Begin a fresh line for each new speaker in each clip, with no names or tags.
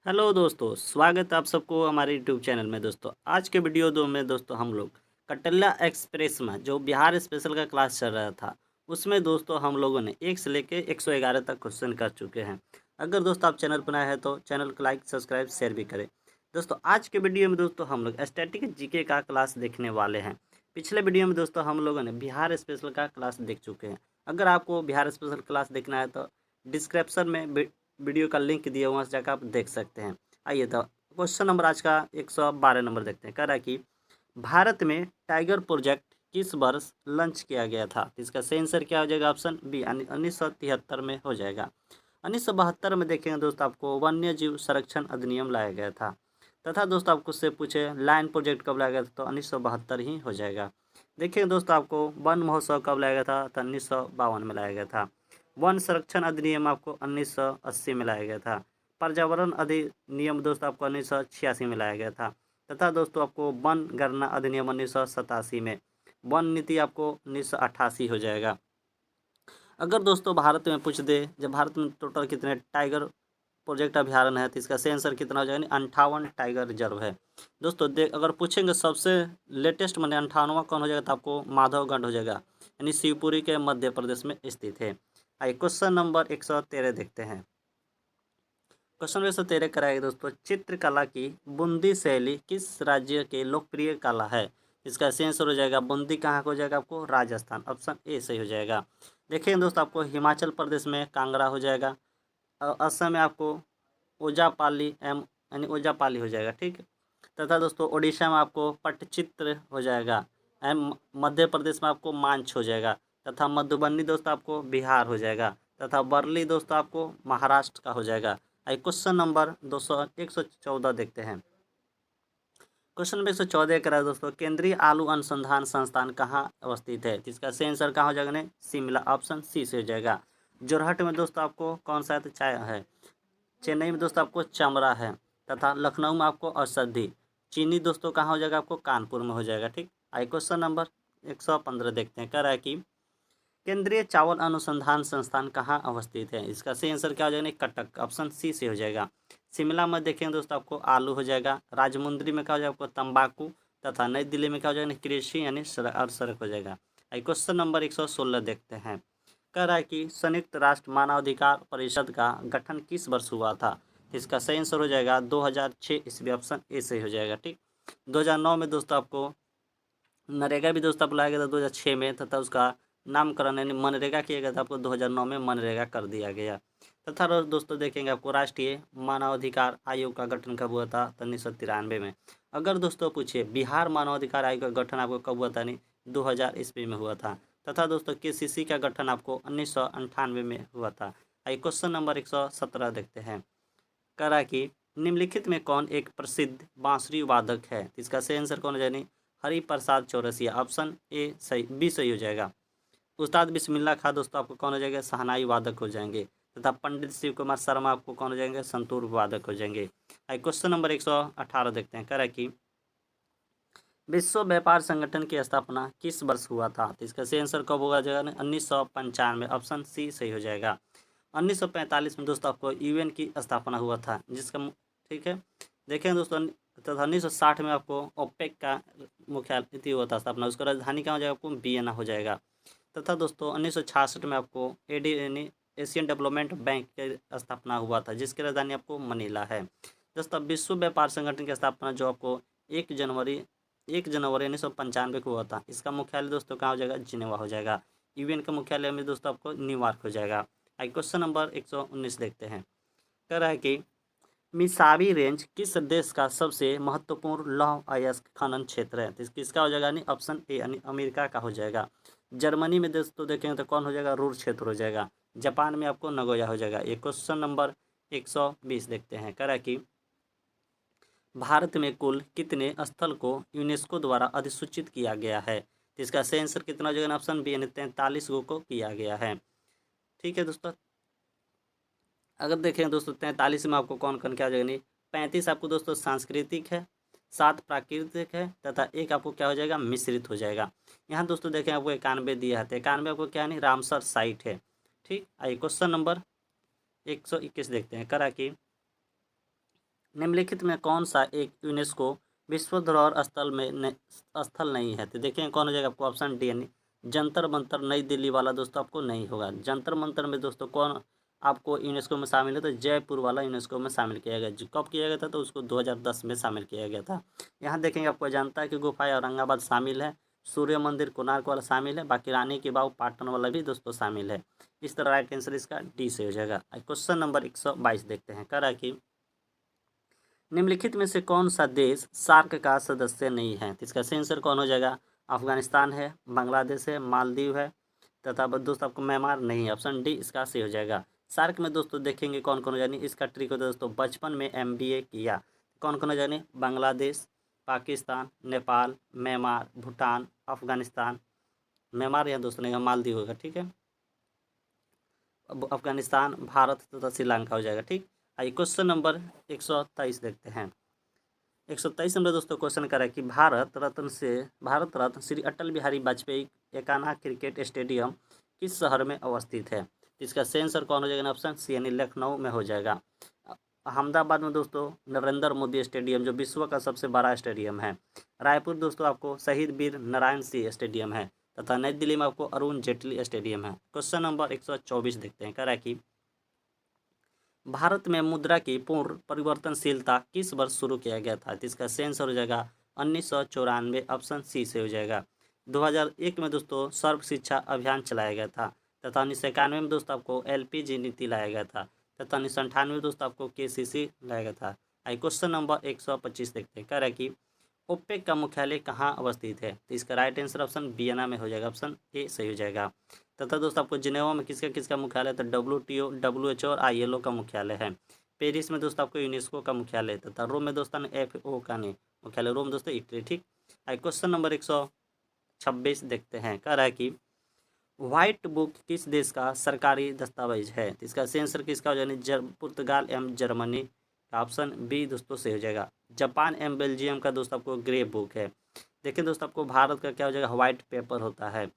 Hello दोस्तों, स्वागत है आप सबको हमारे यूट्यूब चैनल में। दोस्तों आज के वीडियो दो में दोस्तों हम लोग कटल्ला एक्सप्रेस में जो बिहार स्पेशल का क्लास चल रहा था उसमें दोस्तों हम लोगों ने 1 से लेके 111 तक क्वेश्चन कर चुके हैं। अगर दोस्तों आप चैनल पर नए हैं तो चैनल को लाइक सब्सक्राइब शेयर भी करें। दोस्तों आज के वीडियो में दोस्तों हम लोग स्टैटिक जीके का क्लास देखने वाले हैं। पिछले वीडियो में दोस्तों हम लोगों ने बिहार स्पेशल का क्लास देख चुके हैं। अगर आपको बिहार स्पेशल क्लास देखना है तो डिस्क्रिप्शन में वीडियो का लिंक दिया हुआ, वहाँ से जाकर आप देख सकते हैं। आइए तो क्वेश्चन नंबर आज का 112 नंबर देखते हैं। कह रहा है कि भारत में टाइगर प्रोजेक्ट किस वर्ष लॉन्च किया गया था। तो इसका सही आंसर क्या हो जाएगा? ऑप्शन बी 1973 में हो जाएगा। 1972 में देखेंगे दोस्तों आपको वन्य जीव संरक्षण अधिनियम लाया गया था। तथा दोस्तों आपको उससे पूछे लायन प्रोजेक्ट कब लाया गया था, तो 1972 ही हो जाएगा। देखिए दोस्तों आपको वन महोत्सव कब लाया गया था, तो 1952 में लाया गया था। वन संरक्षण अधिनियम आपको 1980 में लाया गया था। पर्यावरण अधिनियम दोस्तों आपको 1986 में लाया गया था। तथा दोस्तों आपको वन गणना अधिनियम 1987 में। वन नीति आपको 1988 हो जाएगा। अगर दोस्तों भारत में पूछ दे जब भारत में टोटल कितने टाइगर प्रोजेक्ट अभ्यारण्य है, तो इसका सही आंसर कितना हो जाएगा? 58 टाइगर रिजर्व है। दोस्तों देख अगर पूछेंगे सबसे लेटेस्ट मैंने 58वां कौन हो जाएगा, तो आपको माधवगढ़ हो जाएगा, यानी शिवपुरी के मध्य प्रदेश में स्थित है। आइए क्वेश्चन नंबर 113 देखते हैं। क्वेश्चन 113 कराएगा दोस्तों, चित्रकला की बूंदी शैली किस राज्य के लोकप्रिय कला है। इसका सही आंसर हो जाएगा बूंदी कहाँ को हो जाएगा? आपको राजस्थान, ऑप्शन ए सही हो जाएगा। देखिए दोस्तों आपको हिमाचल प्रदेश में कांगड़ा हो जाएगा। असम में आपको ओजापाली एम यानी ओजापाली हो जाएगा, ठीक है। तथा दोस्तों उड़ीसा में आपको पट्टचित्र हो जाएगा। एम मध्य प्रदेश में आपको मांझ हो जाएगा। तथा मधुबनी दोस्तों आपको बिहार हो जाएगा। तथा वर्ली दोस्तों आपको महाराष्ट्र का हो जाएगा। आइए क्वेश्चन नंबर 114 देखते हैं। क्वेश्चन नंबर 114 करा है दोस्तों, केंद्रीय आलू अनुसंधान संस्थान कहाँ अवस्थित है। इसका सही आंसर कहाँ हो जाएगा? ने शिमला, ऑप्शन सी से हो जाएगा। जोरहट में दोस्तों आपको कौन सा चाय है? चेन्नई में दोस्तों आपको चमड़ा है। तथा लखनऊ में आपको औषधि। चीनी दोस्तों कहाँ हो जाएगा? आपको कानपुर में हो जाएगा, ठीक। आइए क्वेश्चन नंबर 115 देखते हैं। कह रहा है कि केंद्रीय चावल अनुसंधान संस्थान कहाँ अवस्थित है। इसका सही आंसर क्या हो जाएगा? कटक, ऑप्शन सी से हो जाएगा। शिमला में देखेंगे दोस्तों आपको आलू हो जाएगा। राजमुंद्री में क्या हो जाएगा? आपको तंबाकू। तथा नई दिल्ली में क्या हो जाएगा? कृषि यानी सड़क हो जाएगा। आइए क्वेश्चन नंबर 116 देखते हैं। कह रहा है कि संयुक्त राष्ट्र मानवाधिकार परिषद का गठन किस वर्ष हुआ था। इसका सही आंसर हो जाएगा 2006 ईस्वी, ऑप्शन ए सही हो जाएगा, ठीक। 2009 में दोस्तों आपको नरेगा भी दोस्तों आपको लाया गया था 2006 में। तथा उसका नामकरण यानी मनरेगा किया गया था, आपको 2009 में मनरेगा कर दिया गया। तथा दोस्तों देखेंगे आपको राष्ट्रीय मानवाधिकार आयोग का गठन कब हुआ था, तो 1993 में। अगर दोस्तों पूछिए बिहार मानवाधिकार आयोग का गठन आपको कब हुआ था, नहीं 2000 ईस्वी में हुआ था। तथा दोस्तों केसीसी का गठन आपको 1998 में हुआ था। आइए क्वेश्चन नंबर 117 देखते हैं। कह रहा है कि निम्नलिखित में कौन एक प्रसिद्ध बांसुरी वादक है। इसका सही आंसर कौन हो जाएगा? हरि प्रसाद चौरसिया, ऑप्शन ए सही, बी सही हो जाएगा। उस्ताद बिस्मिल्लाह खां दोस्तों आपको कौन हो जाएगा? शहनाई वादक हो जाएंगे। तथा पंडित शिव कुमार शर्मा आपको कौन हो जाएंगे? संतूर वादक हो जाएंगे। आइए क्वेश्चन नंबर 118 देखते हैं। कह रहा है कि विश्व व्यापार संगठन की स्थापना किस वर्ष हुआ था। तो इसका सही आंसर कब होगा जाएगा? 1995, ऑप्शन सी सही हो जाएगा। 1945 में दोस्तों आपको यूएन की स्थापना हुआ था, जिसका ठीक है। देखें दोस्तों तथा 1960 में आपको ओपेक का मुख्यालय हुआ था स्थापना, उसका राजधानी कहाँ हो जाएगा? आपको वियना हो जाएगा। तथा दोस्तों 1966 में आपको एडी यानी एशियन डेवलपमेंट बैंक की स्थापना हुआ था, जिसकी राजधानी आपको मनीला है। दोस्तों विश्व व्यापार संगठन की स्थापना जो आपको 1 जनवरी 1995 को हुआ था, इसका मुख्यालय दोस्तों कहाँ हो जाएगा? जिनेवा हो जाएगा। यूएन का मुख्यालय में दोस्तों आपको न्यूयॉर्क हो जाएगा। आइए क्वेश्चन नंबर 119 देखते हैं। कह रहा है कि मिसावी रेंज किस देश का सबसे महत्वपूर्ण लौह अयस्क खनन क्षेत्र है। तो किसका हो जाएगा? यानी ऑप्शन ए यानी अमेरिका का हो जाएगा। जर्मनी में दोस्तों देखेंगे तो कौन हो जाएगा? रूर क्षेत्र हो जाएगा। जापान में आपको नगोया हो जाएगा। ये क्वेश्चन नंबर 120 देखते हैं। कह रहा है कि भारत में कुल कितने स्थल को यूनेस्को द्वारा अधिसूचित किया गया है। तो इसका सही आंसर कितना हो जाएगा? ऑप्शन बी यानी 43 को किया गया है, ठीक है दोस्तों। अगर देखें दोस्तों 43 में आपको कौन कौन क्या हो जाएगा? नहीं 35 आपको दोस्तों सांस्कृतिक है, 7 प्राकृतिक है, तथा एक आपको क्या हो जाएगा? मिश्रित हो जाएगा। यहाँ दोस्तों देखें आपको 91 दिया है, तो 91 आपको क्या नहीं रामसर साइट है, ठीक। आइए क्वेश्चन नंबर 121 देखते हैं। करा कि निम्नलिखित में कौन सा एक यूनेस्को विश्व धरोहर स्थल नहीं है? तो देखिए कौन हो जाएगा आपको, ऑप्शन डी यानी जंतर मंतर नई दिल्ली वाला दोस्तों आपको नहीं होगा। जंतर मंतर में दोस्तों कौन आपको यूनेस्को में शामिल है? तो जयपुर वाला यूनेस्को में शामिल किया गया। जो कब किया गया था? तो उसको 2010 में शामिल किया गया था। यहाँ देखेंगे आपको अजंता की गुफाएं औरंगाबाद शामिल है, सूर्य मंदिर कोणार्क वाला शामिल है, बाकी रानी की बाव पाटन वाला भी दोस्तों शामिल है। इस तरह राइट आंसर इसका डी से हो जाएगा। क्वेश्चन नंबर 122 देखते हैं। कह रहा है कि निम्नलिखित में से कौन सा देश सार्क का सदस्य नहीं है? तो इसका सही आंसर कौन हो जाएगा? अफगानिस्तान है, बांग्लादेश है, मालदीव है, तथा दोस्तों आपको म्यांमार नहीं है। ऑप्शन डी इसका सही हो जाएगा। सार्क में दोस्तों देखेंगे कौन कौन हो जाएंगे। इसका ट्रिक होता है दोस्तों, बचपन में MBA किया। कौन कौन हो जाएंगे? बांग्लादेश, पाकिस्तान, नेपाल, म्यांमार, भूटान, अफगानिस्तान। म्यांमार या दोस्तों नहीं, मालदीव होगा। ठीक है, अफगानिस्तान, भारत तथा श्रीलंका हो जाएगा। ठीक। आइए क्वेश्चन नंबर 123 देखते हैं। 123 नंबर दोस्तों क्वेश्चन कर रहा है कि भारत रत्न श्री अटल बिहारी वाजपेयी एकाना क्रिकेट स्टेडियम किस शहर में अवस्थित है? इसका सही आंसर कौन हो जाएगा? ऑप्शन सी यानी लखनऊ में हो जाएगा। अहमदाबाद में दोस्तों नरेंद्र मोदी स्टेडियम जो विश्व का सबसे बड़ा स्टेडियम है। रायपुर दोस्तों आपको शहीद वीर नारायण सिंह स्टेडियम है, तथा नई दिल्ली में आपको अरुण जेटली स्टेडियम है। क्वेश्चन नंबर 124 देखते हैं। कह रहा है कि भारत में मुद्रा की पूर्ण परिवर्तनशीलता किस वर्ष शुरू किया गया था? तो इसका सही आंसर हो जाएगा 1994। ऑप्शन सी से हो जाएगा। 2001 में दोस्तों सर्व शिक्षा अभियान चलाया गया था, तथा 1991 में दोस्तों आपको LPG नीति लाया गया था, तथा 1998 में दोस्तों आपको KCC लाया गया था। आई क्वेश्चन नंबर 125 देखते हैं। कह रहा है कि ओपेक का मुख्यालय कहाँ अवस्थित है? तो इसका राइट आंसर ऑप्शन वियना में हो जाएगा। ऑप्शन ए सही हो जाएगा। तथा दोस्तों आपको जिनेवा में किसका किसका मुख्यालय? तो WTO, WHO और ILO का मुख्यालय है। पेरिस में दोस्तों आपको यूनेस्को का मुख्यालय, तथा रोम में दोस्तों FAO का नहीं मुख्यालय। रोम दोस्तों इटली। ठीक। आई क्वेश्चन नंबर 126 देखते हैं। कह रहा है कि व्हाइट बुक किस देश का सरकारी दस्तावेज है? तो इसका सही आंसर किसका हो जाएगा? पुर्तगाल एवं जर्मनी का। ऑप्शन बी दोस्तों सही हो जाएगा। जापान एवं बेल्जियम का दोस्तों आपको ग्रे बुक है। देखिए दोस्तों आपको भारत का क्या हो जाएगा? व्हाइट पेपर होता है।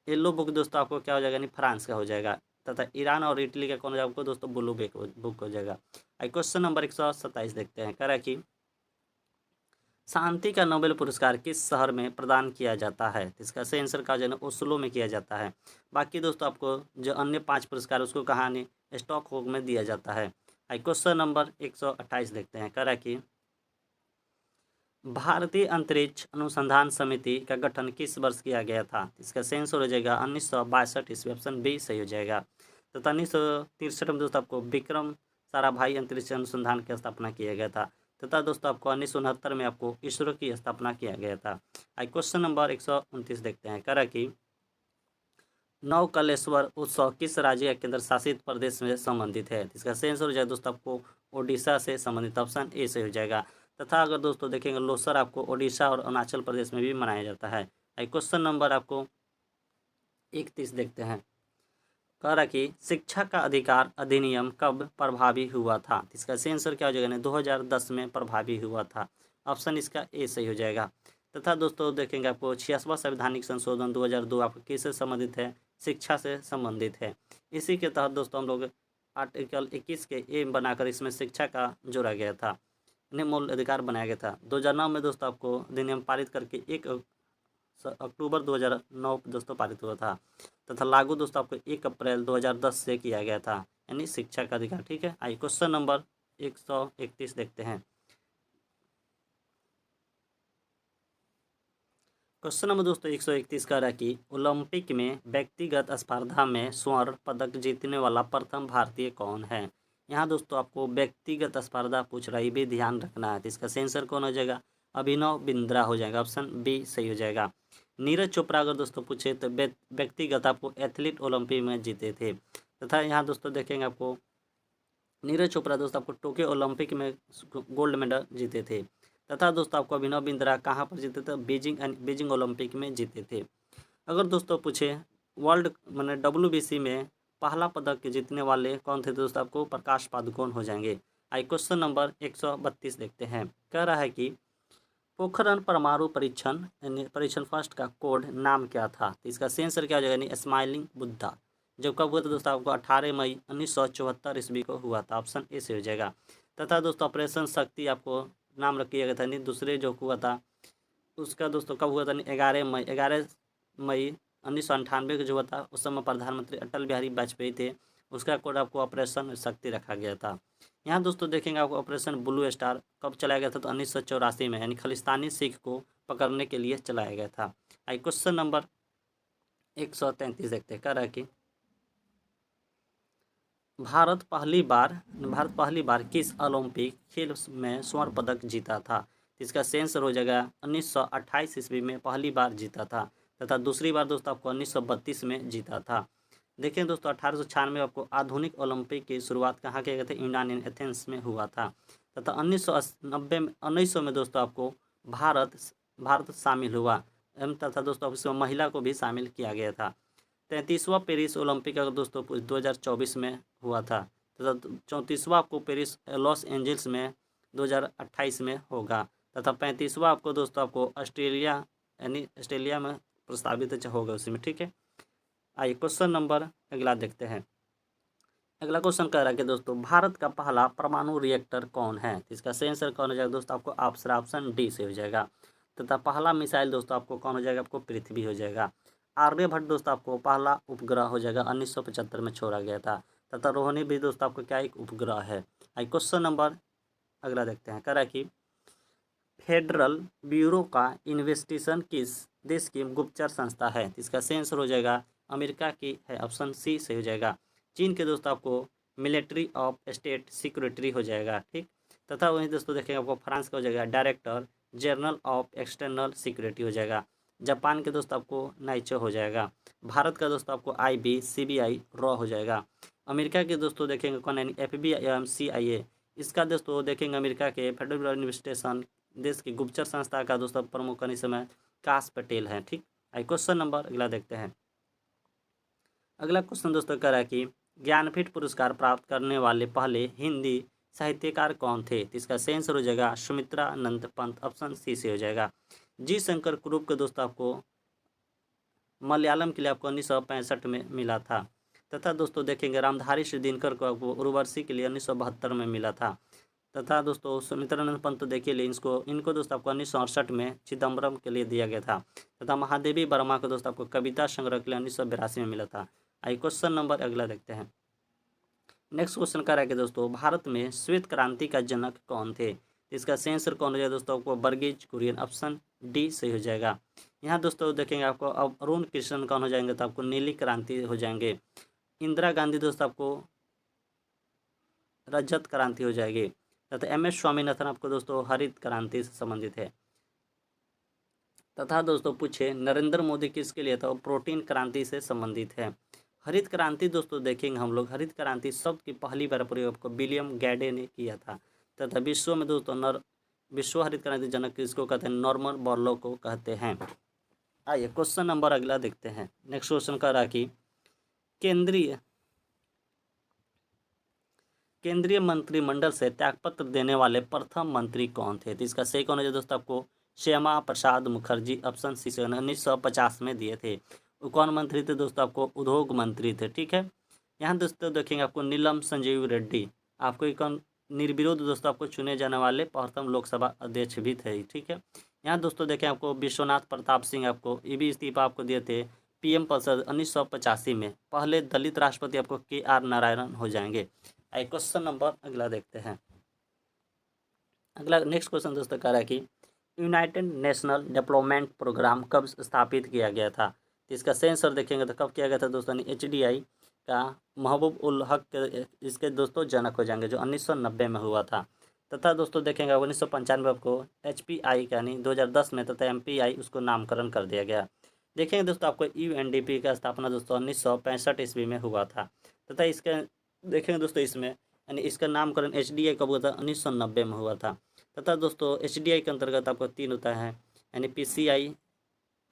येलो बुक दोस्तों आपको क्या हो जाएगा? नहीं, फ्रांस का हो जाएगा। तथा ईरान और इटली का कौन हो जाएगा आपको दोस्तों? ब्लू बुक हो जाएगा। क्वेश्चन नंबर 127 देखते हैं। कह रहा है कि शांति का नोबेल पुरस्कार किस शहर में प्रदान किया जाता है? इसका सही आंसर का जो है ओस्लो में किया जाता है। बाकी दोस्तों आपको जो अन्य 5 पुरस्कार उसको कहाँ नहीं, स्टॉकहोम में दिया जाता है। क्वेश्चन नंबर 128 देखते हैं। कह रहा है कि भारतीय अंतरिक्ष अनुसंधान समिति का गठन किस वर्ष किया गया था? इसका सही आंसर हो जाएगा 1962 ईस्वी। ऑप्शन बी सही हो जाएगा। तथा 1963 में दोस्तों आपको विक्रम साराभाई अंतरिक्ष अनुसंधान की स्थापना किया गया था, तथा दोस्तों आपको 1969 में आपको इसरो की स्थापना किया गया था। क्वेश्चन नंबर 129 देखते हैं। कह रहा कि नवकलेश्वर उत्सव किस राज्य या केंद्र शासित प्रदेश में संबंधित है? इसका सही आंसर हो जाएगा दोस्तों आपको ओडिशा से संबंधित। ऑप्शन ए से हो जाएगा। तथा अगर दोस्तों देखेंगे लोसर आपको ओडिशा और अरुणाचल प्रदेश में भी मनाया जाता है। क्वेश्चन नंबर आपको 31 देखते हैं। कह रहा कि शिक्षा का अधिकार अधिनियम कब प्रभावी हुआ था? इसका सही आंसर क्या हो जाएगा? 2010 में प्रभावी हुआ था। ऑप्शन इसका ए सही हो जाएगा। तथा दोस्तों देखेंगे आपको 66वां संवैधानिक संशोधन 2002 आपको किससे संबंधित है? शिक्षा से संबंधित है। इसी के तहत दोस्तों हम लोग आर्टिकल 21 के ए बनाकर इसमें शिक्षा का जोड़ा गया था, मूल अधिकार बनाया गया था। 2009 में दोस्तों आपको अधिनियम पारित करके 1 अक्टूबर 2009 दोस्तों पारित हुआ था, तथा लागू दोस्तों आपको 1 अप्रैल 2010 से किया गया था, यानी शिक्षा का अधिकार। ठीक है। आइए क्वेश्चन नंबर 131 देखते हैं। क्वेश्चन नंबर दोस्तों 131 का रहा कि ओलंपिक में व्यक्तिगत स्पर्धा में स्वर्ण पदक जीतने वाला प्रथम भारतीय कौन है? यहाँ दोस्तों आपको व्यक्तिगत स्पर्धा पूछ रहा है, ये भी ध्यान रखना है। तो इसका सही आंसर कौन हो जाएगा? अभिनव बिंद्रा हो जाएगा। ऑप्शन बी सही हो जाएगा। नीरज चोपड़ा अगर दोस्तों पूछे तो व्यक्तिगत आपको एथलीट ओलंपिक में जीते थे। तथा यहाँ दोस्तों देखेंगे आपको नीरज चोपड़ा दोस्तों आपको टोक्यो ओलंपिक में गोल्ड मेडल जीते थे। तथा दोस्तों आपको अभिनव बिंद्रा कहाँ पर जीते थे? बीजिंग ओलंपिक में जीते थे। अगर दोस्तों पूछे वर्ल्ड मैंने WBC में पहला पदक जीतने वाले कौन थे? दोस्तों आपको प्रकाश पादुकोण हो जाएंगे। क्वेश्चन नंबर 132 देखते हैं। कह रहा है कि पोखरण परमाणु परीक्षण यानी परीक्षण फर्स्ट का कोड नाम क्या था? तो इसका सही आंसर क्या हो जाएगा? यानी स्माइलिंग बुद्धा। जब कब हुआ था दोस्तों? आपको 18 मई 1974 ईस्वी को हुआ था। ऑप्शन ए से हो जाएगा। तथा दोस्तों ऑपरेशन शक्ति आपको नाम रख किया गया था। नहीं दूसरे जो हुआ था उसका दोस्तों कब हुआ था? नहीं 11 मई 1998 को जो हुआ था। उस समय प्रधानमंत्री अटल बिहारी वाजपेयी थे। उसका कोड आपको ऑपरेशन शक्ति रखा गया था। यहाँ दोस्तों देखेंगे आपको ऑपरेशन ब्लू स्टार कब चलाया गया था? तो 1984 में, यानी खालिस्तानी सिख को पकड़ने के लिए चलाया गया था। आई क्वेश्चन नंबर 133 देखते हैं। कह रहा है कि भारत पहली बार किस ओलंपिक खेल में स्वर्ण पदक जीता था? इसका सेंसर हो जाएगा 1928 ईस्वी में पहली बार जीता था, तथा दूसरी बार दोस्तों आपको 1932 में जीता था। देखिए दोस्तों 1896 आपको आधुनिक ओलंपिक की शुरुआत कहाँ किया गया था? यूनान एथेंस में हुआ था। तथा 1900 में दोस्तों आपको भारत शामिल हुआ एवं तथा दोस्तों इसमें महिला को भी शामिल किया गया था। 33वां पेरिस ओलंपिक अगर दोस्तों 2024 में हुआ था, तथा 34वां आपको पेरिस लॉस एंजल्स में 2028 में होगा, तथा 35वां आपको दोस्तों आपको ऑस्ट्रेलिया में प्रस्तावित होगा उसी में। ठीक है, आइए क्वेश्चन नंबर अगला देखते हैं। अगला क्वेश्चन कह रहा है कि दोस्तों भारत का पहला परमाणु रिएक्टर कौन है? इसका सही आंसर कौन हो जाएगा दोस्तों? आपको ऑप्शन डी से हो जाएगा। तथा पहला मिसाइल दोस्तों आपको कौन हो जाएगा? आपको पृथ्वी हो जाएगा। आर्यभट्ट दोस्तों आपको पहला उपग्रह हो जाएगा, 1975 में छोड़ा गया था। तथा रोहिणी भी दोस्तों आपको क्या एक उपग्रह है। आई क्वेश्चन नंबर अगला देखते हैं। कह रहा है कि फेडरल ब्यूरो का इन्वेस्टिगेशन किस देश की गुप्तचर संस्था है? इसका सही आंसर हो जाएगा अमेरिका की है, ऑप्शन सी से हो जाएगा। चीन के दोस्तों आपको मिलिट्री ऑफ स्टेट सिक्योरिटी हो जाएगा। ठीक, तथा वहीं दोस्तों देखेंगे आपको फ्रांस का हो जाएगा director general of external security हो जाएगा। जापान के दोस्तों आपको नाइचो हो जाएगा। भारत का दोस्तों आपको IB CBI रॉ हो जाएगा। अमेरिका के दोस्तों देखेंगे कौन है? FBI एवं CIA। इसका दोस्तों देखेंगे अमेरिका के फेडरल इन्वेस्टिगेशन देश की गुप्तचर संस्था का दोस्तों प्रमुख इस समय काश पटेल है। ठीक, आई क्वेश्चन नंबर अगला देखते हैं। अगला क्वेश्चन दोस्तों कह रहा है कि ज्ञानपीठ पुरस्कार प्राप्त करने वाले पहले हिंदी साहित्यकार कौन थे? तो इसका सही आंसर हो जाएगा सुमित्रानंद पंत, ऑप्शन सी से हो जाएगा। जी शंकर कुरूप के दोस्तों आपको मलयालम के लिए आपको 1965 में मिला था। तथा दोस्तों देखेंगे रामधारी श्री दिनकर को आपको उर्वशी के लिए 1972 में मिला था। तथा दोस्तों सुमित्रानंद पंत देखिए इनको दोस्तों आपको 1968 में चिदम्बरम के लिए दिया गया था। तथा महादेवी वर्मा को दोस्तों आपको कविता संग्रह के लिए 1982 में मिला था। आई क्वेश्चन नंबर अगला देखते हैं। नेक्स्ट क्वेश्चन कह रहा है कि दोस्तों भारत में श्वेत क्रांति का जनक कौन थे? इसका सही आंसर कौन हो जाएगा दोस्तों? आपको वर्गीज कुरियन, ऑप्शन डी सही हो जाएगा। यहाँ दोस्तों देखेंगे आपको अब अरुण कृष्ण कौन हो जाएंगे? तो आपको नीली क्रांति हो जाएंगे। इंदिरा गांधी दोस्तों आपको रजत क्रांति हो जाएगी। तथा MS स्वामीनाथन आपको दोस्तों हरित क्रांति से संबंधित है। तथा दोस्तों पूछे नरेंद्र मोदी किसके लिए? था वो प्रोटीन क्रांति से संबंधित है। हरित क्रांति दोस्तों देखेंगे हम लोग, हरित क्रांति शब्द की पहली बार प्रयोग आपको विलियम गैडे ने किया था। तथा विश्व में दोस्तों विश्व हरित क्रांति जनक किसको कहते हैं? नॉर्मन बोरलॉग को कहते हैं। आइए क्वेश्चन नंबर अगला देखते हैं। नेक्स्ट क्वेश्चन कह रहा कि केंद्रीय मंत्रिमंडल से त्यागपत्र देने वाले प्रथम मंत्री कौन थे? तो इसका सही कौन है दोस्तों? आपको श्यामा प्रसाद मुखर्जी, ऑप्शन सी से 1950 में दिए थे। वो कौन मंत्री थे दोस्तों? आपको उद्योग मंत्री थे। ठीक है, यहाँ दोस्तों देखेंगे आपको नीलम संजीव रेड्डी आपको एक निर्विरोध दोस्तों आपको चुने जाने वाले प्रथम लोकसभा अध्यक्ष भी थे। ठीक है, यहाँ दोस्तों देखें आपको विश्वनाथ प्रताप सिंह आपको ये भी इस्तीफा आपको दिए थे। PM परिषद 1985 में। पहले दलित राष्ट्रपति आपको KR नारायण हो जाएंगे। आई क्वेश्चन नंबर अगला देखते हैं। अगला नेक्स्ट क्वेश्चन दोस्तों कह रहा है कि यूनाइटेड नेशनल डेवलपमेंट प्रोग्राम कब स्थापित किया गया था? तो इसका सही आंसर देखेंगे तो कब किया गया था दोस्तों? HDI का महबूब उल हक के इसके दोस्तों जनक हो जाएंगे, जो 1990 में हुआ था। तथा दोस्तों देखेंगे 1995 आपको HPI का यानी 2010 में, तथा MPI उसको नामकरण कर दिया गया। देखेंगे दोस्तों आपको UNDP का स्थापना दोस्तों 1965 ईस्वी में हुआ था। तथा इसके देखेंगे दोस्तों इसमें यानी इसका नामकरण HDI कब हुआ था? 1990 में हुआ था। तथा दोस्तों HDI के अंतर्गत आपको 3 होता है, यानी PCI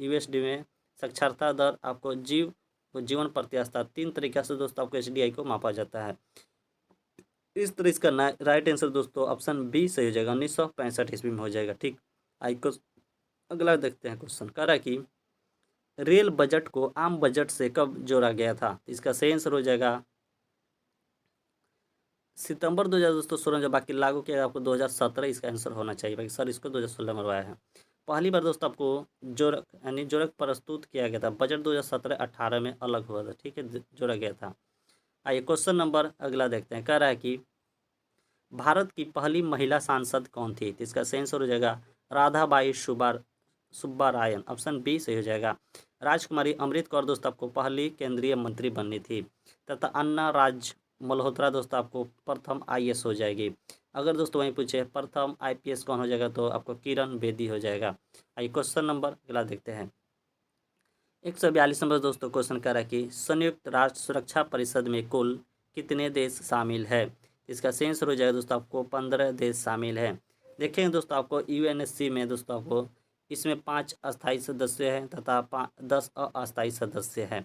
USD में साक्षरता दर, आपको जीवन प्रत्याशा, 3 तरीक़ा से दोस्तों आपको HDI को मापा जाता है। इस तरह इसका राइट आंसर दोस्तों ऑप्शन बी सही हो जाएगा, 1965 ईस्वी में हो जाएगा। ठीक, आई को अगला देखते हैं। क्वेश्चन कह रहा है कि रेल बजट को आम बजट से कब जोड़ा गया था? इसका सही आंसर हो जाएगा सितंबर 2000 दोस्तों 16 जब बाकी लागू किया आपको 2017 इसका आंसर होना चाहिए, बाकी सर इसको 2016 मरवाया है। पहली बार दोस्तों आपको जोरक यानी जोरक प्रस्तुत किया गया था, बजट 2017-18 में अलग हुआ था, ठीक है, जोड़ा गया था। आइए क्वेश्चन नंबर अगला देखते हैं। कह रहा है कि भारत की पहली महिला सांसद कौन थी? तो इसका सही आंसर हो जाएगा राधाबाई सुब्बारायन, ऑप्शन बी सही हो जाएगा। राजकुमारी अमृत कौर दोस्तों आपको पहली केंद्रीय मंत्री बननी थी, तथा अन्ना राज मल्होत्रा दोस्तों आपको प्रथम आईएएस हो जाएगी। अगर दोस्तों वहीं पूछे प्रथम आईपीएस कौन हो जाएगा, तो आपको किरण बेदी हो जाएगा। आइए क्वेश्चन नंबर अगला देखते हैं। 142 नंबर दोस्तों क्वेश्चन कर रहा है कि संयुक्त राष्ट्र सुरक्षा परिषद में कुल कितने देश शामिल है? इसका सही आंसर हो जाएगा दोस्तों आपको 15 देश शामिल है। देखेंगे दोस्तों आपको यूएनएससी में दोस्तों आपको इसमें 5 अस्थायी सदस्य हैं तथा 10 अस्थायी सदस्य हैं,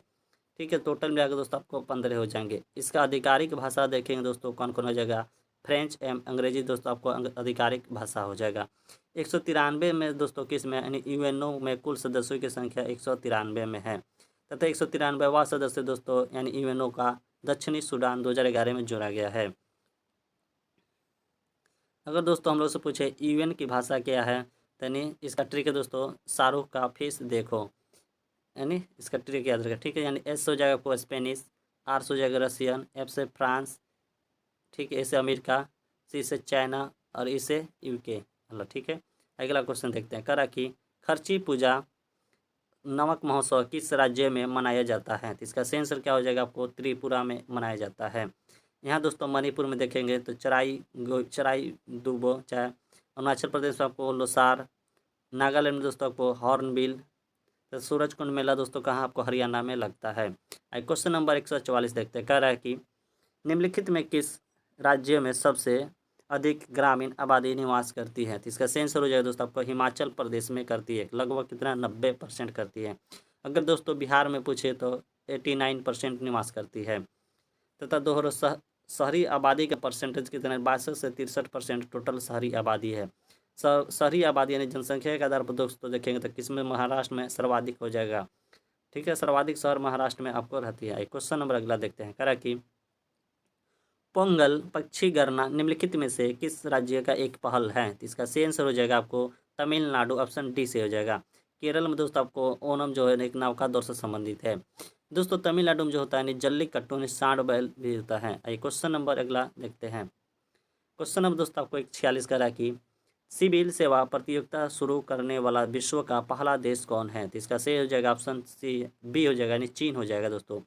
ठीक है। टोटल मिलाकर दोस्तों आपको 15 हो जाएंगे। इसका आधिकारिक भाषा देखेंगे दोस्तों कौन कौन हो जाएगा, फ्रेंच एवं अंग्रेजी दोस्तों आपको आधिकारिक भाषा हो जाएगा। 193 में दोस्तों किस में यानी यूएनओ में कुल सदस्यों की संख्या 193 में है, तथा 193वां सदस्य दोस्तों यानी यूएनओ का दक्षिणी सूडान 2011 में जोड़ा गया है। अगर दोस्तों हम लोग से पूछे यूएन की भाषा क्या है, यानी इसका ट्रिक है दोस्तों शाहरुख का फेस देखो, यानी इसका ट्रिक याद रखें, ठीक है। यानी एस हो जाएगा आपको स्पेनिश, आर से हो जाएगा रसियन, एफ से फ्रांस, ठीक है, ए से अमेरिका, सी से चाइना और ई से यूके, मतलब ठीक है। अगला क्वेश्चन देखते हैं। करा कि खर्ची पूजा नमक महोत्सव किस राज्य में मनाया जाता है? तो इसका सही आंसर क्या हो जाएगा, आपको त्रिपुरा में मनाया जाता है। यहाँ दोस्तों मणिपुर में देखेंगे तो चराई दुबो चाहे, अरुणाचल प्रदेश में आपको लोसार, नागालैंड में दोस्तों आपको हॉर्नबिल, तो सूरजकुंड मेला दोस्तों कहाँ आपको हरियाणा में लगता है। क्वेश्चन नंबर 144 देखते हैं। कह रहा है कि निम्नलिखित में किस राज्य में सबसे अधिक ग्रामीण आबादी निवास करती है? तो इसका सही आंसर हो जाएगा दोस्तों आपको हिमाचल प्रदेश में करती है, लगभग कितना 90% करती है। अगर दोस्तों बिहार में पूछे तो 89% निवास करती है, तथा दोहरो शहरी आबादी का परसेंटेज कितना है, 62 से 63% टोटल शहरी आबादी है। शहरी आबादी यानी जनसंख्या के आधार पर दोस्तों देखेंगे तो किसमें महाराष्ट्र में सर्वाधिक हो जाएगा, ठीक है। सर्वाधिक शहर महाराष्ट्र में आपको रहती है। क्वेश्चन नंबर अगला देखते हैं। करा कि पोंगल पक्षी गणना निम्नलिखित में से किस राज्य का एक पहल है? तो इसका सही आंसर हो जाएगा आपको तमिलनाडु, ऑप्शन डी से हो जाएगा। केरल में दोस्तों आपको ओनम जो है एक नौका दौर से संबंधित है। दोस्तों तमिलनाडु में जो होता है जल्लीकट्टू यानी सांड बैल भी होता है। क्वेश्चन नंबर अगला देखते हैं। क्वेश्चन नंबर दोस्तों आपको 146 करा कि सिविल सेवा प्रतियोगिता शुरू करने वाला विश्व का पहला देश कौन है? तो इसका सही हो जाएगा ऑप्शन सी बी हो जाएगा, यानी चीन हो जाएगा दोस्तों।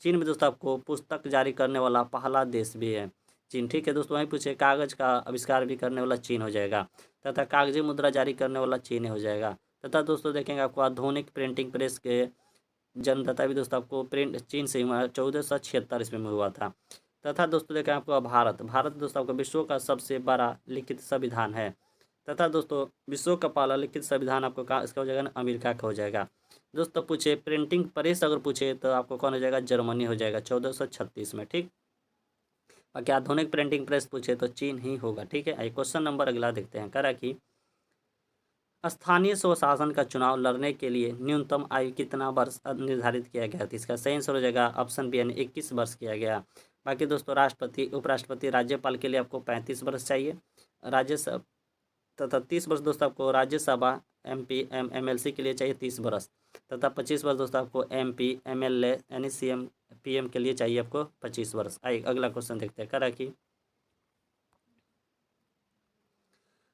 चीन में दोस्तों आपको पुस्तक जारी करने वाला पहला देश भी है चीन, ठीक है दोस्तों। वहीं पूछे कागज का आविष्कार भी करने वाला चीन हो जाएगा, तथा कागजी मुद्रा जारी करने वाला चीन हो जाएगा। तथा दोस्तों देखेंगे आपको आधुनिक प्रिंटिंग प्रेस के जन्मदाता भी दोस्तों आपको प्रिंट चीन से 1476 ईस्वी में हुआ था। तथा दोस्तों देखें आपको भारत दोस्तों आपको विश्व का सबसे बड़ा लिखित संविधान है, तथा दोस्तों विश्व का पहला लिखित संविधान आपको कहाँ इसका हो जाएगा ना, अमेरिका का हो जाएगा। दोस्तों पूछे प्रिंटिंग प्रेस अगर पूछे तो आपको कौन हो जाएगा, जर्मनी हो जाएगा 1436 में, ठीक। बाकी आधुनिक प्रिंटिंग प्रेस पूछे तो चीन ही होगा, ठीक है। क्वेश्चन नंबर अगला देखते हैं। कह रहा कि स्थानीय स्वशासन का चुनाव लड़ने के लिए न्यूनतम आयु कितना वर्ष निर्धारित किया गया था? इसका सही आंसर हो जाएगा ऑप्शन बी यानी 21 वर्ष किया गया। बाकी दोस्तों राष्ट्रपति, उपराष्ट्रपति, राज्यपाल के लिए आपको 35 वर्ष चाहिए, राज्यसभा तथा 30 वर्ष दोस्तों आपको राज्यसभा एमपी एमएलसी के लिए चाहिए 30 वर्ष, तथा 25 वर्ष दोस्तों आपको एमपी एमएलए यानी सीएम पीएम के लिए चाहिए आपको 25 वर्ष। आइए अगला क्वेश्चन देखते हैं। करा कि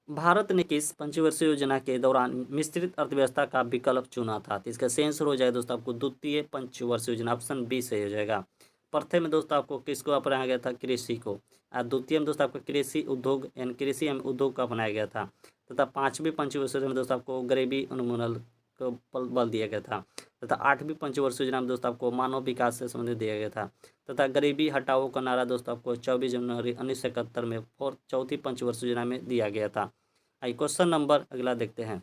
भारत ने किस पंचवर्षीय योजना के दौरान मिश्रित अर्थव्यवस्था का विकल्प चुना था? तो इसका सही आंसर हो जाएगा दोस्तों आपको द्वितीय पंचवर्षीय योजना, ऑप्शन बी से हो जाएगा। प्रथम में दोस्तों आपको किसको अपनाया गया था, कृषि को, और द्वितीय में दोस्तों आपको कृषि उद्योग यानी कृषि एवं उद्योग को अपनाया गया था, तथा पाँचवीं पंचवर्षीय योजना में दोस्तों आपको गरीबी उन्मूलन को बल दिया गया था, तथा आठवीं पंचवर्षीय योजना में दोस्तों आपको मानव विकास से संबंधित दिया गया था, तथा गरीबी हटाओ का नारा दोस्तों आपको 24 जनवरी 1971 में चौथी पंचवर्षीय योजना में दिया गया था। क्वेश्चन नंबर अगला देखते हैं।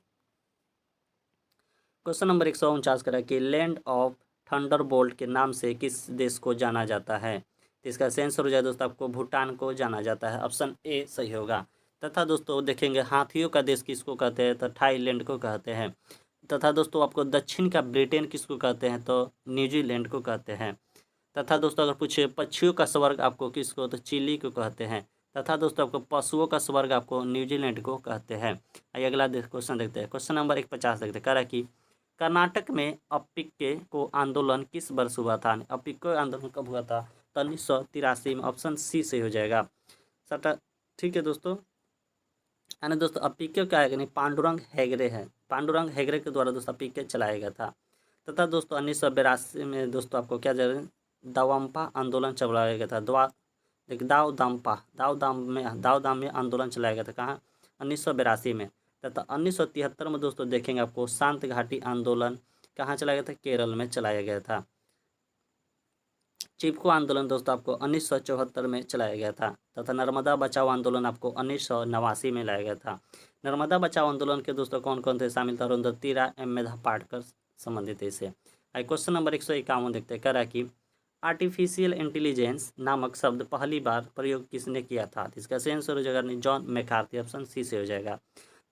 क्वेश्चन नंबर 149 करा कि लैंड ऑफ थंडरबोल्ट के नाम से किस देश को जाना जाता है? तो इसका सही आंसर हो जाए दोस्तों आपको भूटान को जाना जाता है, ऑप्शन ए सही होगा। तथा दोस्तों देखेंगे हाथियों का देश किसको कहते हैं, तो थाईलैंड को कहते हैं। तथा दोस्तों आपको दक्षिण का ब्रिटेन किसको कहते हैं, तो न्यूजीलैंड को कहते हैं। तथा दोस्तों अगर पूछे पक्षियों का स्वर्ग आपको किसको, तो चिली को कहते हैं। तथा दोस्तों आपको पशुओं का स्वर्ग आपको न्यूजीलैंड को कहते हैं। आइए अगला क्वेश्चन देखते हैं। क्वेश्चन नंबर 150 देखते हैं। कह रहा है कि कर्नाटक में अप्पिके को आंदोलन किस वर्ष हुआ था? अप्पिके आंदोलन कब हुआ था? तो 1983 में। ऑप्शन सी से हो जाएगा सटा। ठीक है दोस्तों, यानी दोस्तों अप्पिके क्या है, पांडुरंग हेगड़े है। पांडुरंग हेगड़े के द्वारा दोस्तों अप्पिके चलाया गया था। तथा दोस्तों 1982 में दोस्तों आपको क्या जरूर दावम्पा आंदोलन चलाया गया था। देखिए दाव दाम में आंदोलन चलाया गया था। कहाँ? 1982 में। तथा 1973 में दोस्तों देखेंगे आपको शांत घाटी आंदोलन कहाँ चलाया गया था? केरल में चलाया गया था। चिपको आंदोलन दोस्तों आपको 1974 में चलाया गया था। तथा नर्मदा बचाओ आंदोलन आपको 1989 में लाया गया था। नर्मदा बचाओ आंदोलन के दोस्तों कौन कौन थे शामिल? था अरुंधति राय, एम मेधा पाटकर संबंधित है इससे। क्वेश्चन नंबर 151 देखते हैं। कह रहा है कि आर्टिफिशियल इंटेलिजेंस नामक शब्द पहली बार प्रयोग किसने किया था? इसका सही आंसर हो जाएगा जॉन मैकार्थी। ऑप्शन सी से हो जाएगा।